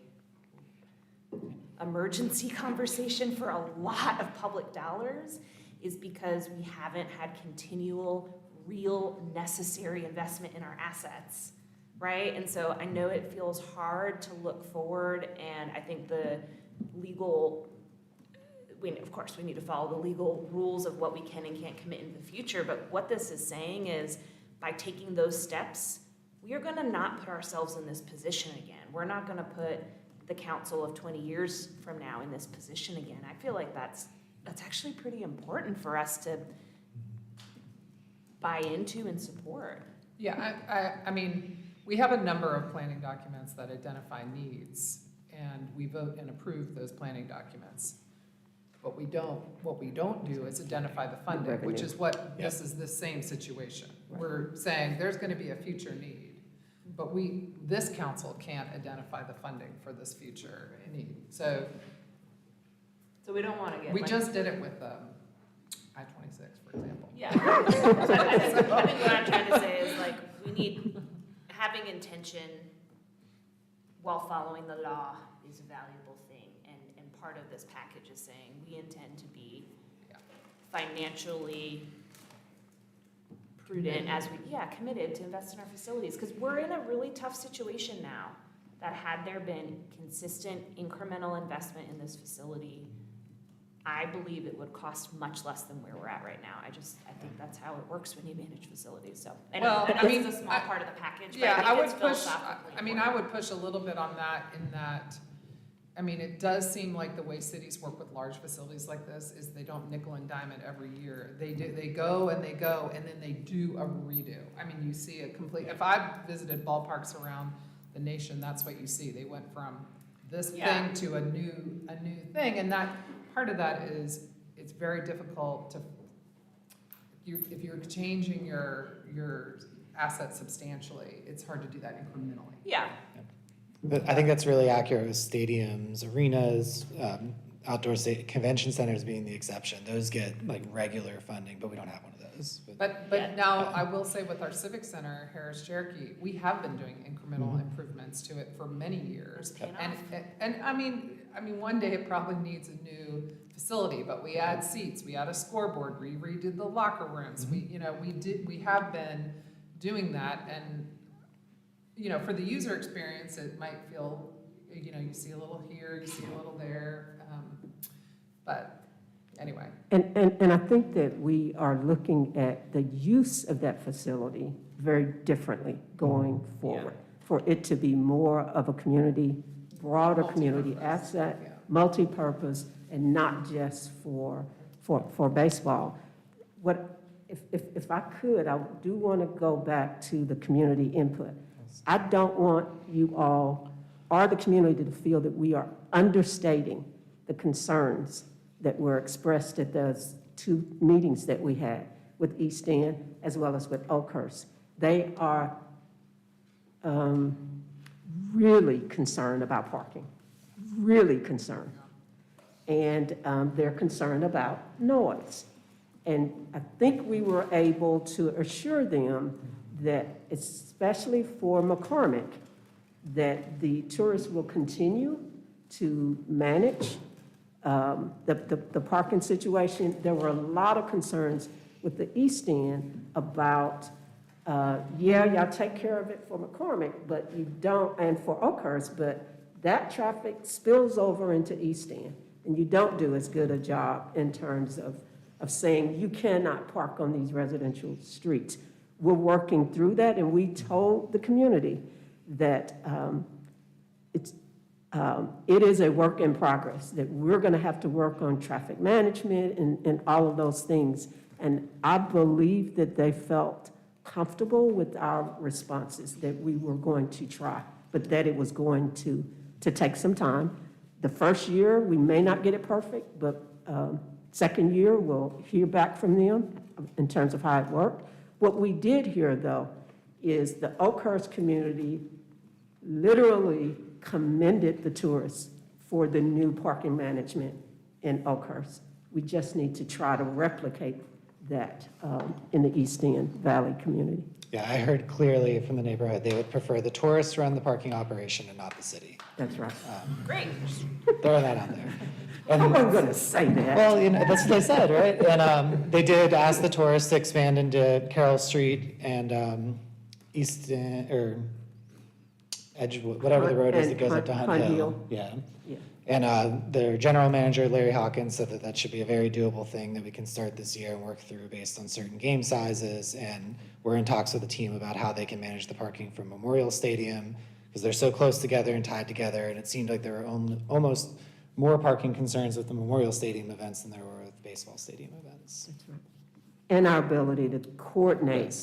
emergency conversation for a lot of public dollars, is because we haven't had continual, real, necessary investment in our assets, right? And so I know it feels hard to look forward, and I think the legal, of course, we need to follow the legal rules of what we can and can't commit in the future, but what this is saying is, by taking those steps, we are gonna not put ourselves in this position again. We're not gonna put the council of 20 years from now in this position again. I feel like that's actually pretty important for us to buy into and support. yeah, I mean, we have a number of planning documents that identify needs, and we vote and approve those planning documents. What we don't do is identify the funding, which is what, this is the same situation. We're saying there's gonna be a future need. but this council can't identify the funding for this future need. So we don't want to get we like. just did it with I-26, for example. Yeah. I think what I'm trying to say is like, we need, having intention while following the law is a valuable thing. And part of this package is saying we intend to be financially prudent as we, committed to invest in our facilities. Because we're in a really tough situation now that had there been consistent incremental investment in this facility, I believe it would cost much less than where we're at right now. I think that's how it works when you manage facilities, so. Well, I mean, This is a small part of the package, but Yeah, I I think would it's push, philosophically I mean, I would push a little bit on that in that, I mean, it does seem like the way cities work with large facilities like this is they don't nickel and dime it every year. They go, and then they do a redo. I mean, you see a complete, if I've visited ballparks around the nation, that's what you see. They went from this thing to a new thing, and that, part of that is, it's very difficult to, if you're changing your assets substantially, it's hard to do that incrementally. Yeah. But I think that's really accurate with stadiums, arenas, outdoor convention centers being the exception. Those get like regular funding, but we don't have one of those. But now, I will say with our Civic Center, Harris Cherokee, we have been doing incremental improvements to it for many years. And I mean, one day it probably needs a new facility, but we add seats, we add a scoreboard, we redid the locker rooms. We have been doing that, and, for the user experience, it might feel, you see a little here, you see a little there, but anyway. And I think that we are looking at the use of that facility very differently going forward. For it to be more of a community, broader community Multi-purpose, asset, multi-purpose, and not just for baseball. If I could, I do want to go back to the community input. I don't want you all or the community to feel that we are understating the concerns that were expressed at those 2 meetings that we had with East End as well as with Oakhurst. They are really concerned about parking, really concerned. And they're concerned about noise. And I think we were able to assure them that, especially for McCormick, that the tourists will continue to manage the parking situation. There were a lot of concerns with the East End about, y'all take care of it for McCormick, but you don't, and for Oakhurst, but that traffic spills over into East End, and you don't do as good a job in terms of saying you cannot park on these residential streets. We're working through that, and we told the community that it is a work in progress, that we're going to have to work on traffic management and all of those things. And I believe that they felt comfortable with our responses, that we were going to try, but that it was going to take some time. The first year, we may not get it perfect, but second year, we'll hear back from them in terms of how it worked. What we did hear, though, is the Oakhurst community literally commended the tourists for the new parking management in Oakhurst. We just need to try to replicate that in the East End Valley community. Yeah, I heard clearly from the neighborhood, they would prefer the tourists run the parking operation and not the city. That's right. Great. Throw that out there. I wasn't going to say that. Well, that's what they said, right? And they did ask the tourists to expand into Carroll Street and East End, or Edgewood, whatever the road is that goes up to Hunt Hill. Yeah. Yeah. And their general manager, Larry Hawkins, said that that should be a very doable thing that we can start this year and work through based on certain game sizes. And we're in talks with the team about how they can manage the parking from Memorial Stadium, because they're so close together and tied together. And it seemed like there were almost more parking concerns with the Memorial Stadium events than there were with baseball stadium events. That's right. And our ability to coordinate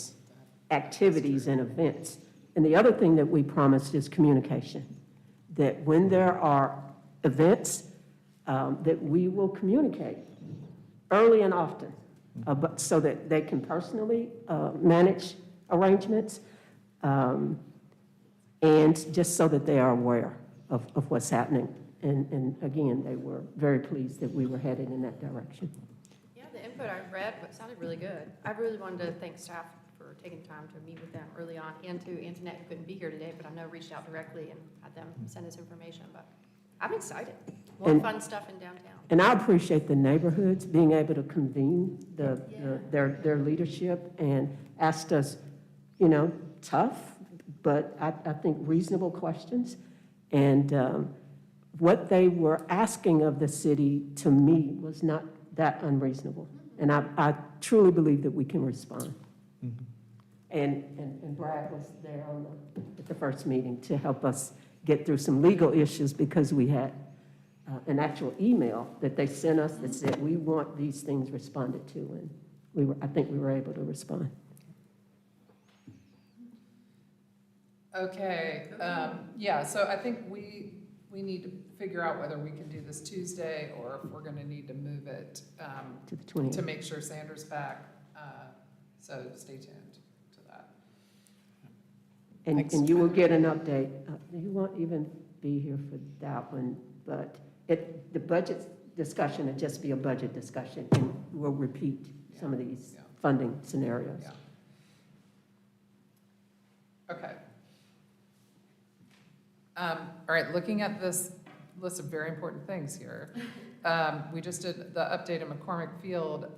activities and events. And the other thing that we promised is communication, that when there are events, that we will communicate early and often, but so that they can personally manage arrangements. and just so that they are aware of what's happening. And again, they were very pleased that we were headed in that direction. Yeah, the input I read sounded really good. I really wanted to thank staff for taking time to meet with them early on, and to Antoinette, who couldn't be here today, but I know reached out directly and had them send us information. But I'm excited. More And- fun stuff in downtown. And I appreciate the neighborhoods being able to convene their leadership and asked us, you know, tough, but I think reasonable questions. And what they were asking of the city, to me, was not that unreasonable. And I truly believe that we can respond. And Brad was there at the first meeting to help us get through some legal issues, because we had an actual email that they sent us that said, we want these things responded to, and I think we were able to respond. Okay, yeah, so I think we need to figure out whether we can do this Tuesday, or if we're gonna need to move it, To the 20th. to make sure Sandra's back, so stay tuned to that. And you will get an update. You won't even be here for that one, but the budget discussion will just be a budget discussion, and we'll repeat some of these Yeah. funding scenarios. Yeah. Okay. All right, looking at this list of very important things here. We just did the update of McCormick Field.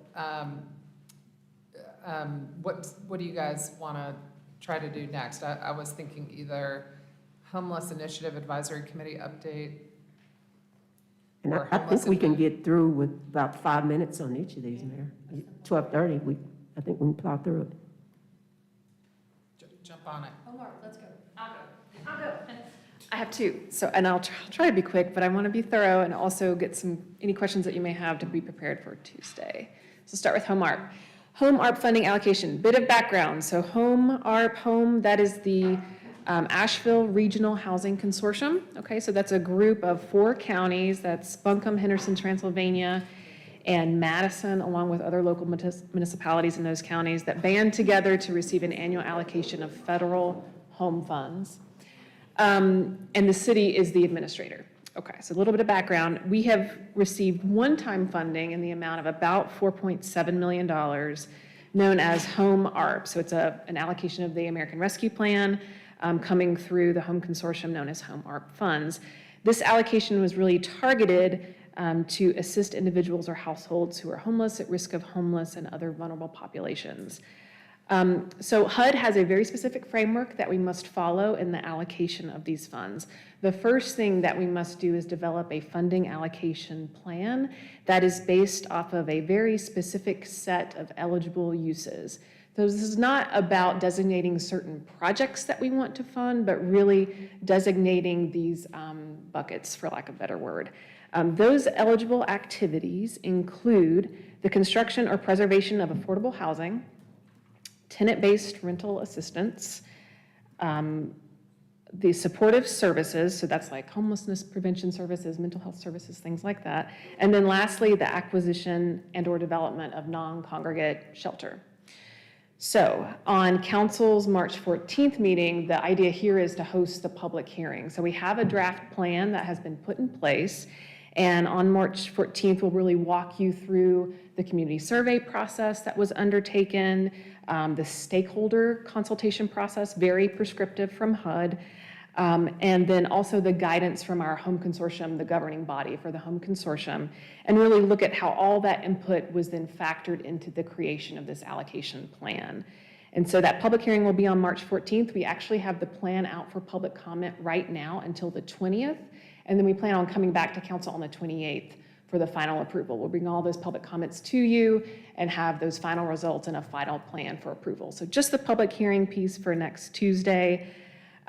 What do you guys want to try to do next? I was thinking either Homeless Initiative Advisory Committee update. And Or I homeless think we can and- get through with about 5 minutes on each of these, Mayor. 12:30, I think we can plow through it. Jump on it. Omar, let's go. I'll go. I have two, so, and I'll try to be quick, but I want to be thorough and also get any questions that you may have to be prepared for Tuesday. So start with Home ARP. Home ARP funding allocation, bit of background. So Home ARP, that is the Asheville Regional Housing Consortium. Okay, so that's a group of 4 counties. That's Buncombe, Henderson, Transylvania, and Madison, along with other local municipalities in those counties, that band together to receive an annual allocation of federal home funds. And the city is the administrator. Okay, so a little bit of background. We have received one-time funding in the amount of about $4.7 million, known as Home ARP. So it's an allocation of the American Rescue Plan coming through the home consortium known as Home ARP funds. This allocation was really targeted to assist individuals or households who are homeless, at risk of homeless, and other vulnerable populations. So HUD has a very specific framework that we must follow in the allocation of these funds. The first thing that we must do is develop a funding allocation plan that is based off of a very specific set of eligible uses. So this is not about designating certain projects that we want to fund, but really designating these buckets, for lack of a better word. Those eligible activities include the construction or preservation of affordable housing, tenant-based rental assistance, the supportive services, so that's like homelessness prevention services, mental health services, things like that. And then lastly, the acquisition and/or development of non-congregate shelter. So on council's March 14th meeting, the idea here is to host the public hearing. So we have a draft plan that has been put in place. And on March 14th, we'll really walk you through the community survey process that was undertaken, the stakeholder consultation process, very prescriptive from HUD, and then also the guidance from our home consortium, the governing body for the home consortium, and really look at how all that input was then factored into the creation of this allocation plan. And so that public hearing will be on March 14th. We actually have the plan out for public comment right now until the 20th. And then we plan on coming back to council on the 28th for the final approval. We'll bring all those public comments to you and have those final results in a final plan for approval. So just the public hearing piece for next Tuesday.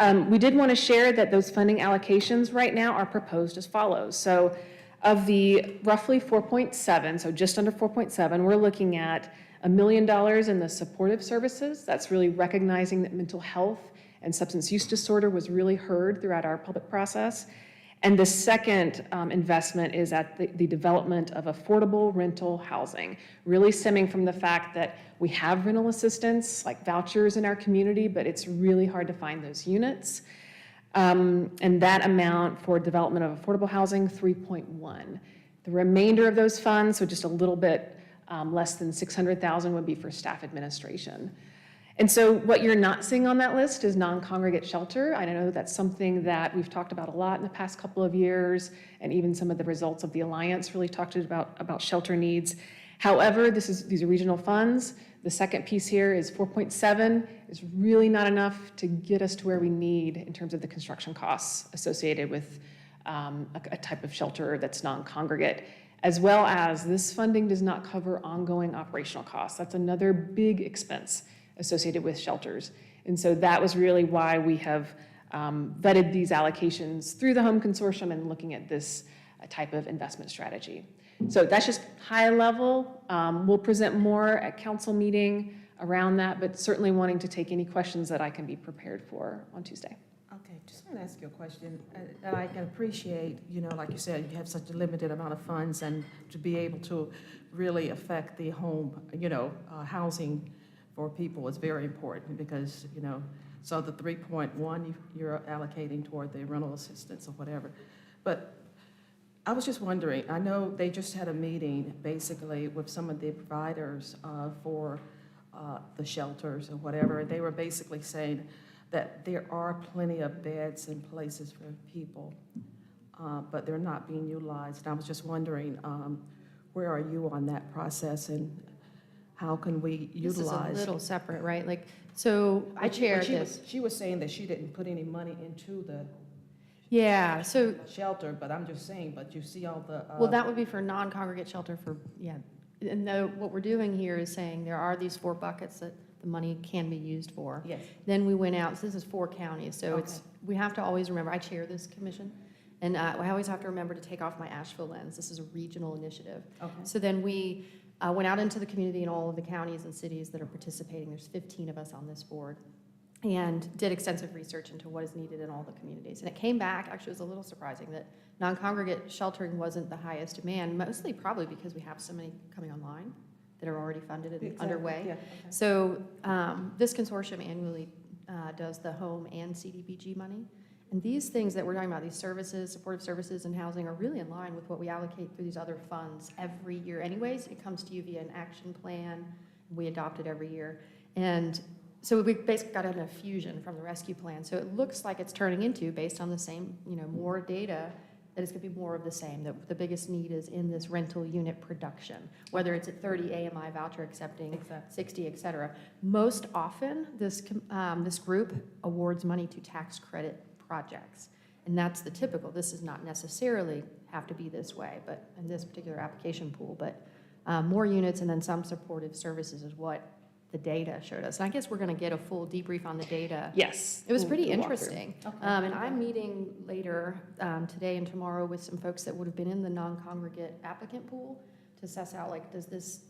We did want to share that those funding allocations right now are proposed as follows. So of the roughly 4.7, so just under 4.7, we're looking at $1 million in the supportive services. That's really recognizing that mental health and substance use disorder was really heard throughout our public process. And the second investment is at the development of affordable rental housing, really stemming from the fact that we have rental assistance, like vouchers in our community, but it's really hard to find those units. And that amount for development of affordable housing, 3.1. The remainder of those funds, so just a little bit less than 600,000, would be for staff administration. And so what you're not seeing on that list is non-congregate shelter. I know that's something that we've talked about a lot in the past couple of years, and even some of the results of the Alliance really talked about shelter needs. However, these are regional funds. The second piece here is 4.7 is really not enough to get us to where we need in terms of the construction costs associated with a type of shelter that's non-congregate, as well as this funding does not cover ongoing operational costs. That's another big expense associated with shelters. And so that was really why we have vetted these allocations through the Home Consortium and looking at this type of investment strategy. So that's just high level. We'll present more at council meeting around that, but certainly wanting to take any questions that I can be prepared for on Tuesday. Okay, just want to ask you a question. And I can appreciate, like you said, you have such a limited amount of funds, and to be able to really affect the home, housing for people is very important because, so the 3.1 you're allocating toward the rental assistance or whatever. But I was just wondering, I know they just had a meeting basically with some of the providers for the shelters or whatever. They were basically saying that there are plenty of beds and places for people, but they're not being utilized. And I was just wondering, where are you on that process, and how can we utilize? This is a little separate, right? Like, so I chair this. She was saying that she didn't put any money into the Yeah, so, shelter, but I'm just saying, but you see all the. well, that would be for non-congregate shelter for, yeah. And what we're doing here is saying there are these 4 buckets that the money can be used for. Yes. Then we went out, so this is 4 counties, so Okay. we have to always remember, I chair this commission, and I always have to remember to take off my Asheville lens. This is a regional initiative. Okay. So then we went out into the community in all of the counties and cities that are participating. There's 15 of us on this board, and did extensive research into what is needed in all the communities. And it came back, actually it was a little surprising, that non-congregate sheltering wasn't the highest demand, mostly probably because we have so many coming online that are already funded and Exactly, underway. yeah, okay. So this consortium annually does the home and CDBG money. And these things that we're talking about, these services, supportive services and housing, are really in line with what we allocate through these other funds every year anyways. It comes to you via an action plan. We adopt it every year. And so we basically got an infusion from the rescue plan. So it looks like it's turning into, based on the same, more data, that it's going to be more of the same. The biggest need is in this rental unit production, whether it's at 30 AMI voucher accepting, Exactly. 60, et cetera. Most often, this group awards money to tax credit projects. And that's the typical. This does not necessarily have to be this way, but in this particular application pool, but more units and then some supportive services is what the data showed us. And I guess we're going to get a full debrief on the data. Yes. It was we'll- pretty we'll walk through. interesting. And I'm meeting later today and tomorrow with some folks that would have been in the non-congregate applicant pool to suss out, like, does this,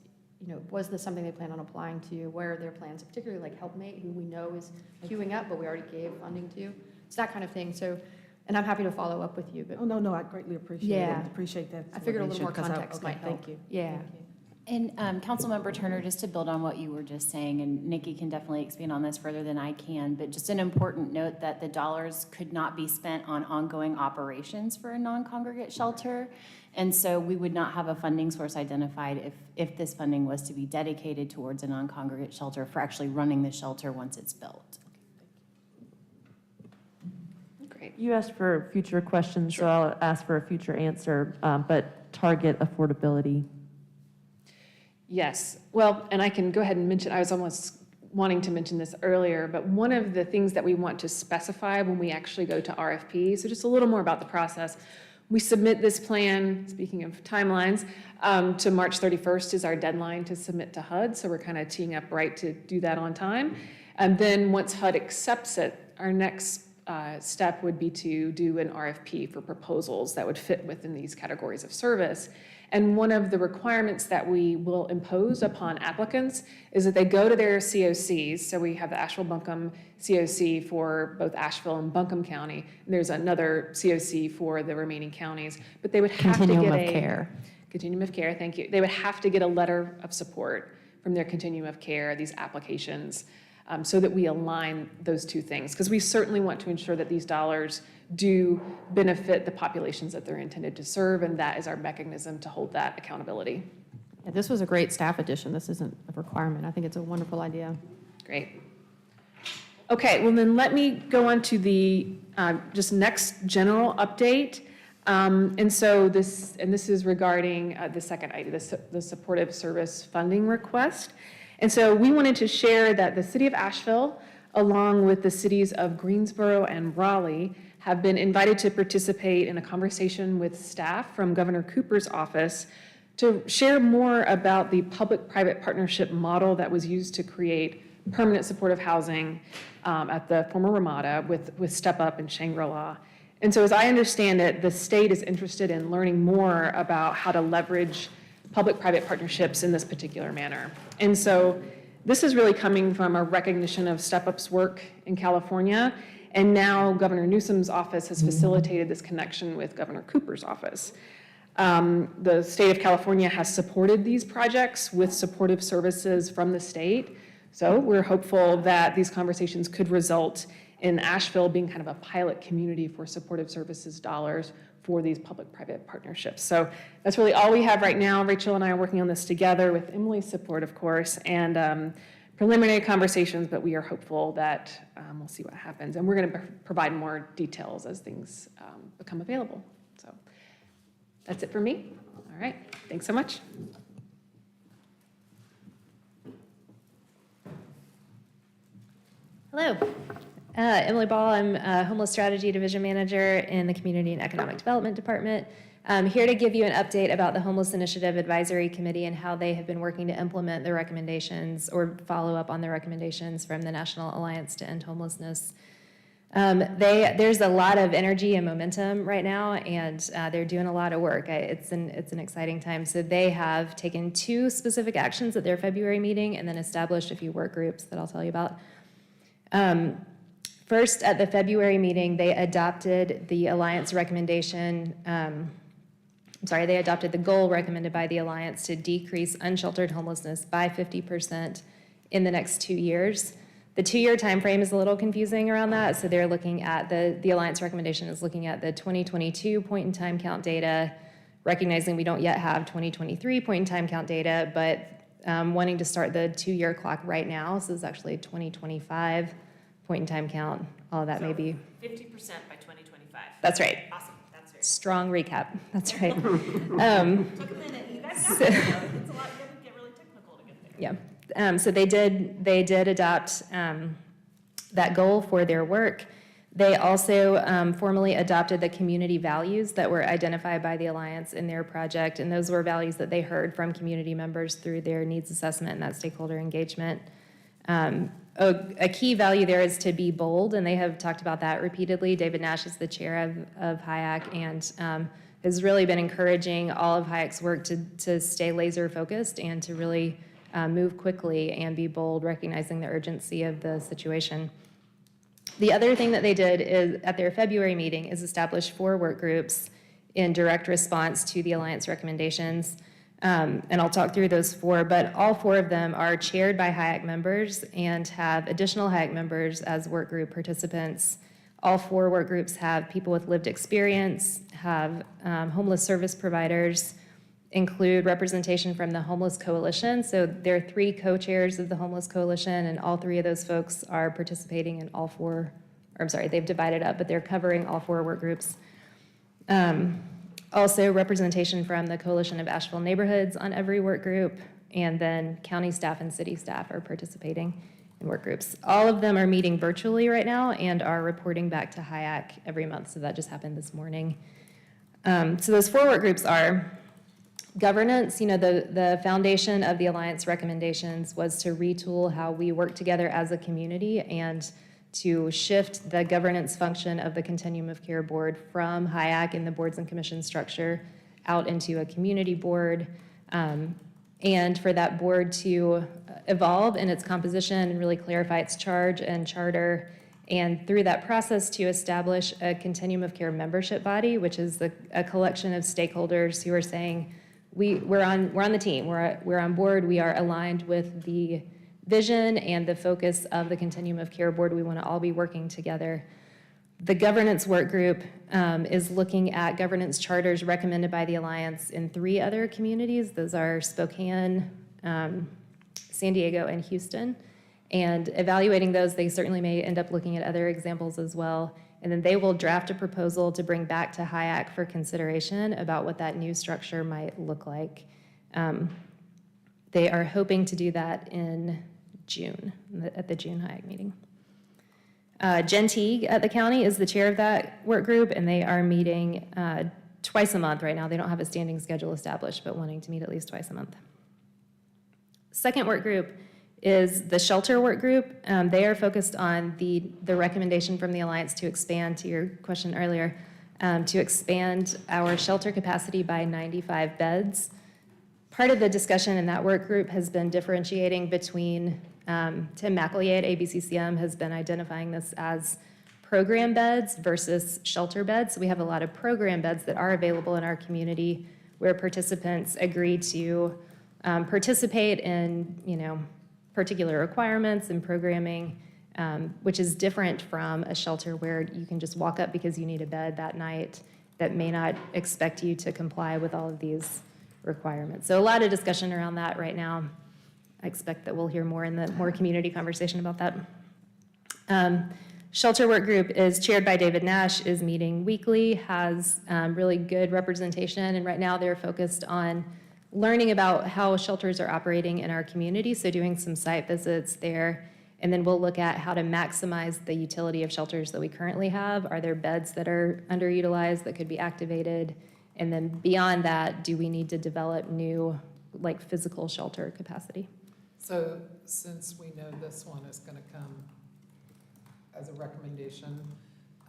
was this something they plan on applying to? Where are their plans, particularly like HelpMate, who we know is queuing up, but we already gave funding to. It's that kind of thing. So, and I'm happy to follow up with you, but Oh, no, I greatly appreciate it. Yeah. Appreciate that. I figured a little more explanation, 'cause context okay, might help. Thank you. Yeah. Thank you. And Councilmember Turner, just to build on what you were just saying, and Nikki can definitely expand on this further than I can, but just an important note that the dollars could not be spent on ongoing operations for a non-congregate shelter. And so we would not have a funding source identified if this funding was to be dedicated towards a non-congregate shelter for actually running the shelter once it's built. Great. You asked for future questions, so I'll ask for a future answer, but target affordability. Yes, well, and I can go ahead and mention, I was almost wanting to mention this earlier, but one of the things that we want to specify when we actually go to RFP, so just a little more about the process. We submit this plan, speaking of timelines, to March 31st is our deadline to submit to HUD, so we're kind of teeing up right to do that on time. And then once HUD accepts it, our next step would be to do an RFP for proposals that would fit within these categories of service. And one of the requirements that we will impose upon applicants is that they go to their COCs. So we have the Asheville-Buncombe COC for both Asheville and Buncombe County. And there's another COC for the remaining counties. But they would have to get Continuum of care. Continuum of care, thank you. They would have to get a letter of support from their continuum of care, these applications. so that we align those two things. Because we certainly want to ensure that these dollars do benefit the populations that they're intended to serve, and that is our mechanism to hold that accountability. Yeah, this was a great staff addition. This isn't a requirement. I think it's a wonderful idea. Great. Okay, well then let me go on to the just next general update. And so this is regarding the second item, the supportive service funding request. And so we wanted to share that the city of Asheville, along with the cities of Greensboro and Raleigh, have been invited to participate in a conversation with staff from Governor Cooper's office to share more about the public-private partnership model that was used to create permanent supportive housing at the former Ramada with Step Up and Shangri-La. And so as I understand it, the state is interested in learning more about how to leverage public-private partnerships in this particular manner. And so this is really coming from a recognition of Step Up's work in California, and now Governor Newsom's office has facilitated this connection with Governor Cooper's office. The state of California has supported these projects with supportive services from the state. So we're hopeful that these conversations could result in Asheville being kind of a pilot community for supportive services dollars for these public-private partnerships. So that's really all we have right now. Rachel and I are working on this together with Emily's support, of course, and preliminary conversations, but we are hopeful that we'll see what happens. And we're going to provide more details as things become available. So that's it for me. All right, thanks so much. Hello, Emily Ball. I'm Homeless Strategy Division Manager in the Community and Economic Development Department. I'm here to give you an update about the Homeless Initiative Advisory Committee and how they have been working to implement the recommendations or follow up on the recommendations from the National Alliance to End Homelessness. There's a lot of energy and momentum right now, and they're doing a lot of work. It's an exciting time. So they have taken 2 specific actions at their February meeting and then established a few work groups that I'll tell you about. First, at the February meeting, they adopted the Alliance recommendation. They adopted the goal recommended by the Alliance to decrease unsheltered homelessness by 50% in the next 2 years. The 2-year time frame is a little confusing around that, so they're looking at the Alliance recommendation is looking at the 2022 point in time count data, recognizing we don't yet have 2023 point in time count data, but wanting to start the 2-year clock right now. So it's actually 2025 point in time count. All of that may be 50% by 2025. That's right. Awesome. That's very Strong recap. That's right. Took a minute. You guys got it. It's a lot. You got to get really technical to get there. Yeah. So they did adopt that goal for their work. They also formally adopted the community values that were identified by the Alliance in their project, and those were values that they heard from community members through their needs assessment and that stakeholder engagement. A key value there is to be bold, and they have talked about that repeatedly. David Nash is the chair of HIAC and has really been encouraging all of HIAC's work to stay laser focused and to really move quickly and be bold, recognizing the urgency of the situation. The other thing that they did is at their February meeting is establish 4 work groups in direct response to the Alliance recommendations. And I'll talk through those 4, but all 4 of them are chaired by HIAC members and have additional HIAC members as work group participants. All 4 work groups have people with lived experience, have homeless service providers, include representation from the Homeless Coalition. So there are 3 co-chairs of the Homeless Coalition, and all 3 of those folks are participating in all 4, or I'm sorry, they've divided up, but they're covering all 4 work groups. Also representation from the Coalition of Asheville Neighborhoods on every work group, and then county staff and city staff are participating in work groups. All of them are meeting virtually right now and are reporting back to HIAC every month, so that just happened this morning. So those 4 work groups are governance. The foundation of the Alliance recommendations was to retool how we work together as a community and to shift the governance function of the Continuum of Care Board from HIAC in the boards and commission structure out into a community board, and for that board to evolve in its composition and really clarify its charge and charter, and through that process to establish a Continuum of Care membership body, which is a collection of stakeholders who are saying, we're on the team, we're on board, we are aligned with the vision and the focus of the Continuum of Care Board. We want to all be working together. The governance work group is looking at governance charters recommended by the Alliance in 3 other communities. Those are Spokane, San Diego, and Houston. And evaluating those, they certainly may end up looking at other examples as well. And then they will draft a proposal to bring back to HIAC for consideration about what that new structure might look like. They are hoping to do that in June, at the June HIAC meeting. Jen Teague at the county is the chair of that work group, and they are meeting twice a month right now. They don't have a standing schedule established, but wanting to meet at least twice a month. Second work group is the shelter work group. They are focused on the recommendation from the Alliance to expand, to your question earlier, to expand our shelter capacity by 95 beds. Part of the discussion in that work group has been differentiating between, Tim McEllier at ABCCM has been identifying this as program beds versus shelter beds. So we have a lot of program beds that are available in our community where participants agree to participate in, particular requirements and programming, which is different from a shelter where you can just walk up because you need a bed that night that may not expect you to comply with all of these requirements. So a lot of discussion around that right now. I expect that we'll hear more in the more community conversation about that. Shelter work group is chaired by David Nash, is meeting weekly, has really good representation, and right now they're focused on learning about how shelters are operating in our community, so doing some site visits there, and then we'll look at how to maximize the utility of shelters that we currently have. Are there beds that are underutilized that could be activated? And then beyond that, do we need to develop new, physical shelter capacity? So since we know this one is going to come as a recommendation,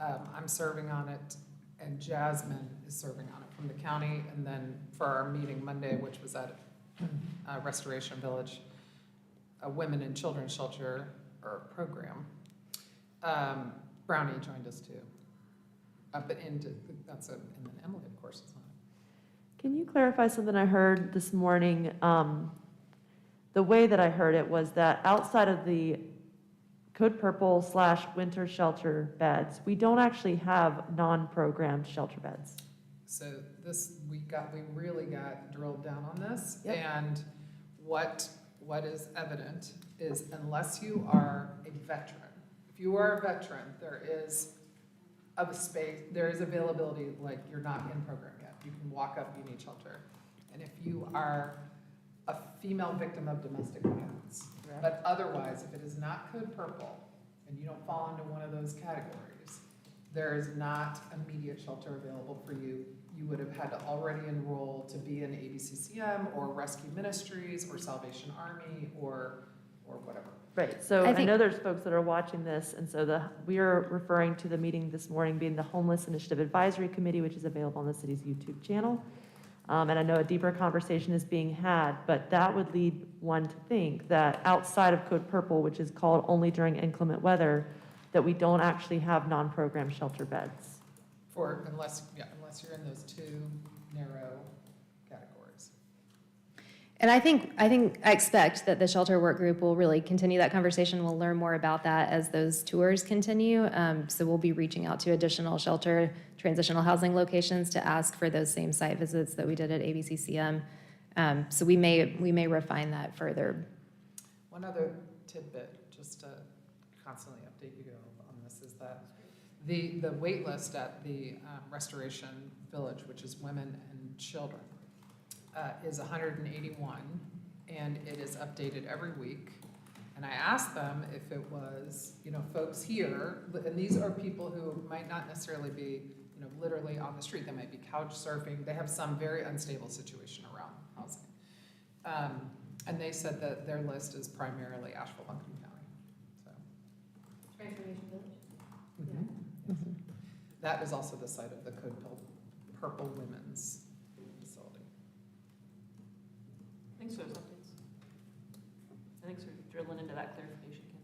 I'm serving on it, and Jasmine is serving on it from the county, and then for our meeting Monday, which was at Restoration Village, a women and children's shelter or program, Brownie joined us too. And then Emily, of course, is on it. Can you clarify something I heard this morning? The way that I heard it was that outside of the Code Purple / winter shelter beds, we don't actually have non-programmed shelter beds. So we really got drilled down on this. Yep. And what is evident is unless you are a veteran, if you are a veteran, there is availability, like you're not in program yet. You can walk up, you need shelter. And if you are a female victim of domestic violence, but otherwise, if it is not Code Purple and you don't fall into one of those categories, there is not immediate shelter available for you. You would have had to already enroll to be in ABCCM or Rescue Ministries or Salvation Army or whatever. Right, so I know there's folks that are watching this, and so we are referring to the meeting this morning being the Homeless Initiative Advisory Committee, which is available on the city's YouTube channel. And I know a deeper conversation is being had, but that would lead one to think that outside of Code Purple, which is called only during inclement weather, that we don't actually have non-programmed shelter beds. Unless you're in those two narrow categories. And I expect that the shelter work group will really continue that conversation. We'll learn more about that as those tours continue. So we'll be reaching out to additional shelter, transitional housing locations to ask for those same site visits that we did at ABCCM. So we may refine that further. One other tidbit, just to constantly update you on this, is that the wait list at the Restoration Village, which is women and children, is 181, and it is updated every week. And I asked them if it was, folks here, and these are people who might not necessarily be, literally on the street. They might be couch surfing. They have some very unstable situation around housing. And they said that their list is primarily Asheville County. So. Transformation Village? Mm-hmm. Yes. That is also the site of the Code Purple Women's Facility. Thanks for those updates. Thanks for drilling into that clarification, Kim.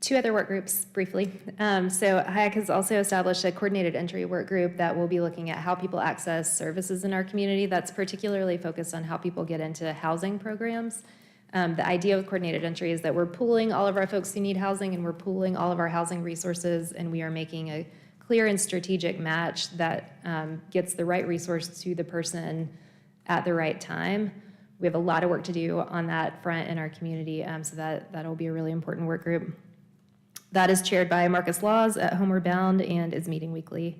Two other work groups, briefly. So HIAC has also established a coordinated entry work group that will be looking at how people access services in our community. That's particularly focused on how people get into housing programs. The idea with coordinated entry is that we're pooling all of our folks who need housing, and we're pooling all of our housing resources, and we are making a clear and strategic match that gets the right resource to the person at the right time. We have a lot of work to do on that front in our community, so that'll be a really important work group. That is chaired by Marcus Laws at Homeward Bound and is meeting weekly.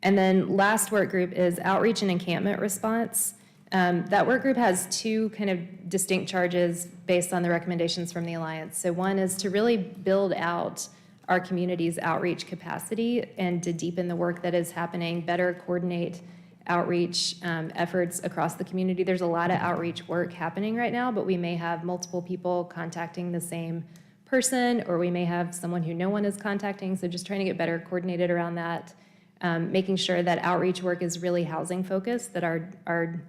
And then last work group is outreach and encampment response. That work group has two kind of distinct charges based on the recommendations from the Alliance. So one is to really build out our community's outreach capacity and to deepen the work that is happening, better coordinate outreach efforts across the community. There's a lot of outreach work happening right now, but we may have multiple people contacting the same person, or we may have someone who no one is contacting, so just trying to get better coordinated around that, making sure that outreach work is really housing focused, that our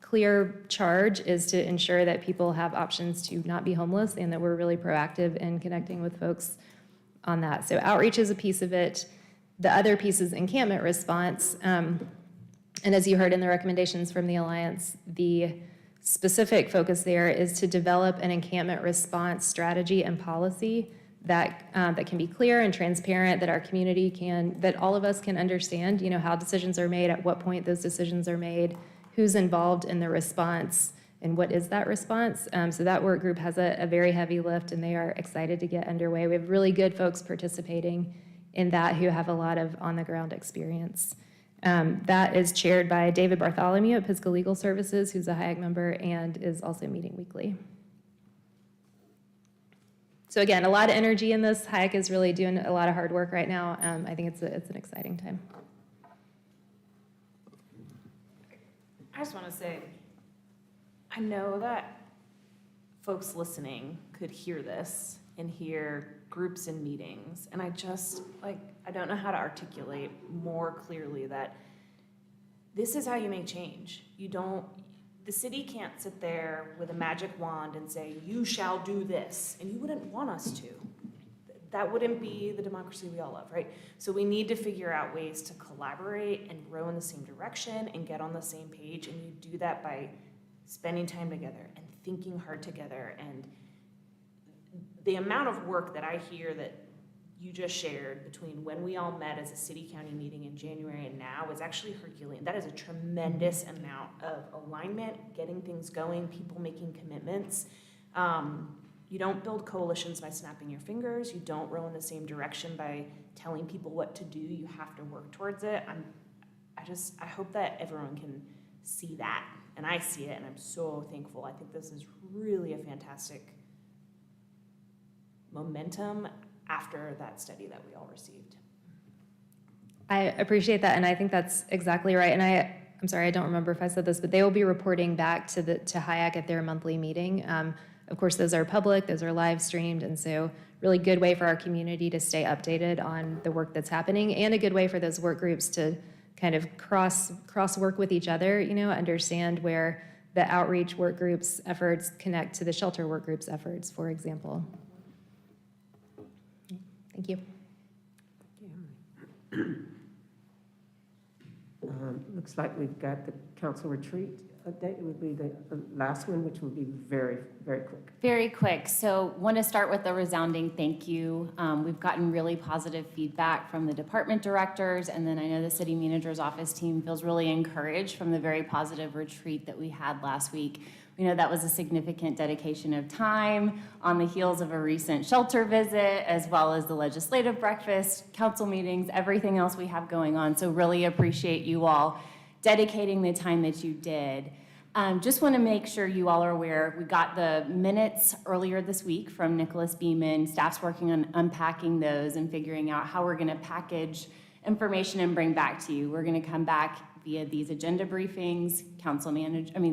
clear charge is to ensure that people have options to not be homeless and that we're really proactive in connecting with folks on that. So outreach is a piece of it. The other piece is encampment response. And as you heard in the recommendations from the Alliance, the specific focus there is to develop an encampment response strategy and policy that can be clear and transparent, that our community that all of us can understand, how decisions are made, at what point those decisions are made, who's involved in the response, and what is that response. So that work group has a very heavy lift, and they are excited to get underway. We have really good folks participating in that who have a lot of on-the-ground experience. That is chaired by David Bartholomew at Pisgah Legal Services, who's a HIAC member and is also meeting weekly. So again, a lot of energy in this. HIAC is really doing a lot of hard work right now. I think it's an exciting time. I just want to say, I know that folks listening could hear this and hear groups and meetings, and I don't know how to articulate more clearly that this is how you make change. The city can't sit there with a magic wand and say, you shall do this, and you wouldn't want us to. That wouldn't be the democracy we all love, right? So we need to figure out ways to collaborate and grow in the same direction and get on the same page, and you do that by spending time together and thinking hard together. And the amount of work that I hear that you just shared between when we all met as a city-county meeting in January and now is actually Herculean. That is a tremendous amount of alignment, getting things going, people making commitments. You don't build coalitions by snapping your fingers. You don't row in the same direction by telling people what to do. You have to work towards it. I hope that everyone can see that, and I see it, and I'm so thankful. I think this is really a fantastic momentum after that study that we all received. I appreciate that, and I think that's exactly right. And I'm sorry, I don't remember if I said this, but they will be reporting back to HIAC at their monthly meeting. Of course, those are public, those are live streamed, and so really good way for our community to stay updated on the work that's happening, and a good way for those work groups to kind of cross work with each other, understand where the outreach work groups efforts connect to the shelter work groups efforts, for example. Thank you. Looks like we've got the council retreat update. It would be the last one, which will be very, very quick. Very quick. So want to start with a resounding thank you. We've gotten really positive feedback from the department directors, and then I know the city manager's office team feels really encouraged from the very positive retreat that we had last week. We know that was a significant dedication of time on the heels of a recent shelter visit, as well as the legislative breakfast, council meetings, everything else we have going on. So really appreciate you all dedicating the time that you did. Just want to make sure you all are aware, we got the minutes earlier this week from Nicholas Beeman. Staff's working on unpacking those and figuring out how we're going to package information and bring back to you. We're going to come back via these agenda briefings,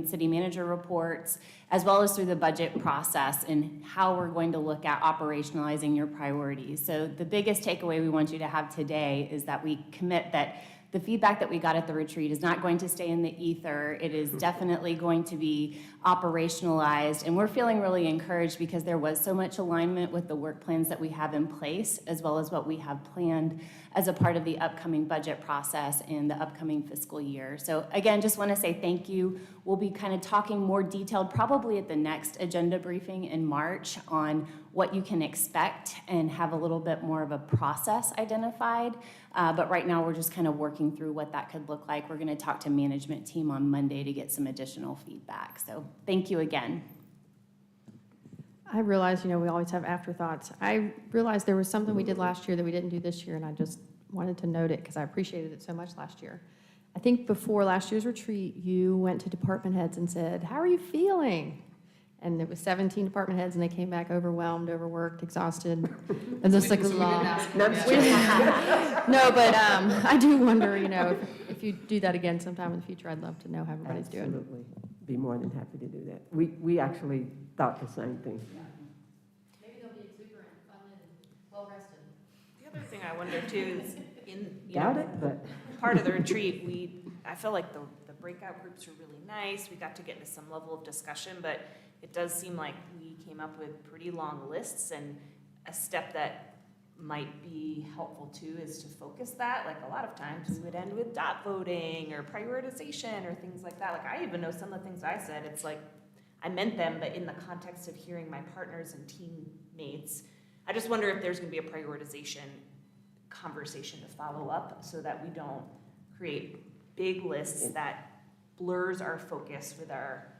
city manager reports, as well as through the budget process and how we're going to look at operationalizing your priorities. So the biggest takeaway we want you to have today is that we commit that the feedback that we got at the retreat is not going to stay in the ether. It is definitely going to be operationalized, and we're feeling really encouraged because there was so much alignment with the work plans that we have in place, as well as what we have planned as a part of the upcoming budget process in the upcoming fiscal year. So again, just want to say thank you. We'll be kind of talking more detailed probably at the next agenda briefing in March on what you can expect and have a little bit more of a process identified. But right now, we're just kind of working through what that could look like. We're going to talk to management team on Monday to get some additional feedback. So thank you again. I realize, we always have afterthoughts. I realized there was something we did last year that we didn't do this year, and I just wanted to note it because I appreciated it so much last year. I think before last year's retreat, you went to department heads and said, "How are you feeling?" And it was 17 department heads, and they came back overwhelmed, overworked, exhausted, and just like a long. No, but I do wonder, if you do that again sometime in the future, I'd love to know how everybody's doing. Absolutely. Be more than happy to do that. We actually thought the same thing. Maybe they'll be exuberant, fun, and well-rested. The other thing I wonder too is Doubt it, but. part of the retreat, I feel like the breakout groups were really nice. We got to get into some level of discussion, but it does seem like we came up with pretty long lists, and a step that might be helpful too is to focus that. Like a lot of times we would end with dot voting or prioritization or things like that. Like I even know some of the things I said, it's like I meant them, but in the context of hearing my partners and teammates, I just wonder if there's gonna be a prioritization conversation to follow up so that we don't create big lists that blurs our focus with our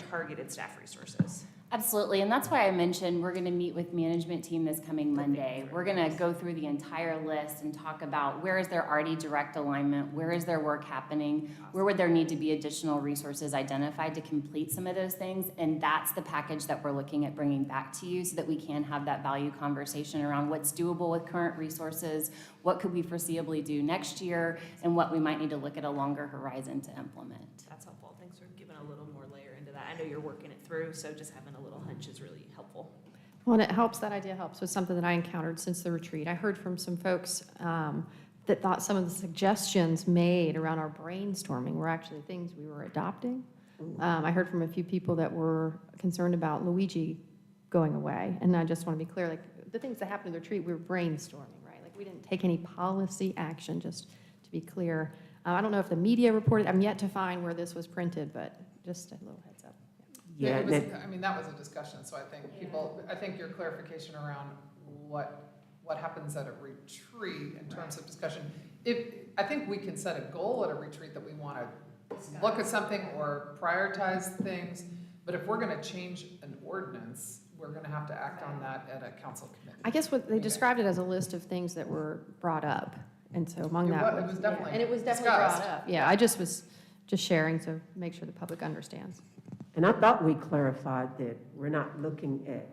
targeted staff resources. Absolutely, and that's why I mentioned we're going to meet with management team this coming Monday. We're going to go through the entire list and talk about where is there already direct alignment, where is there work happening, where would there need to be additional resources identified to complete some of those things, and that's the package that we're looking at bringing back to you so that we can have that value conversation around what's doable with current resources, what could we foreseeably do next year, and what we might need to look at a longer horizon to implement. That's helpful. Thanks for giving a little more layer into that. I know you're working it through, so just having a little hunch is really helpful. Well, and it helps, that idea helps with something that I encountered since the retreat. I heard from some folks that thought some of the suggestions made around our brainstorming were actually things we were adopting. I heard from a few people that were concerned about Luigi going away, and I just want to be clear, like the things that happened at the retreat, we were brainstorming, right? Like we didn't take any policy action, just to be clear. I don't know if the media reported, I'm yet to find where this was printed, but just a little heads up. Yeah, it was, that was a discussion, so I think your clarification around what happens at a retreat in terms of discussion, I think we can set a goal at a retreat that we want to look at something or prioritize things, but if we're going to change an ordinance, we're going to have to act on that at a council committee. I guess what they described it as a list of things that were brought up, and so among that. It was definitely And it was definitely discussed. brought up. Yeah, I just was sharing to make sure the public understands. And I thought we clarified that we're not looking at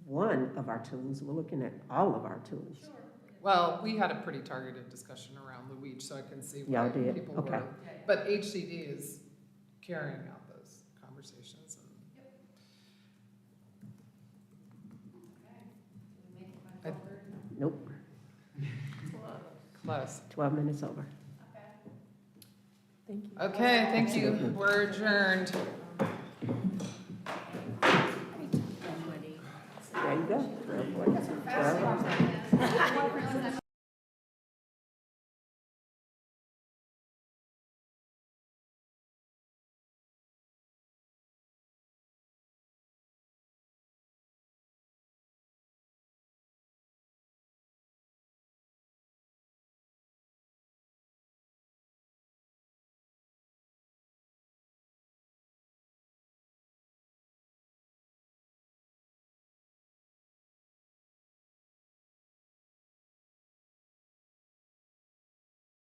one of our tools, we're looking at all of our tools. Sure. Well, we had a pretty targeted discussion around Luigi, so I can see why Y'all did? people Okay. were. But HCD is carrying out those conversations. Nope, Close. 12 minutes over. Thank you. Okay, thank you. We're adjourned.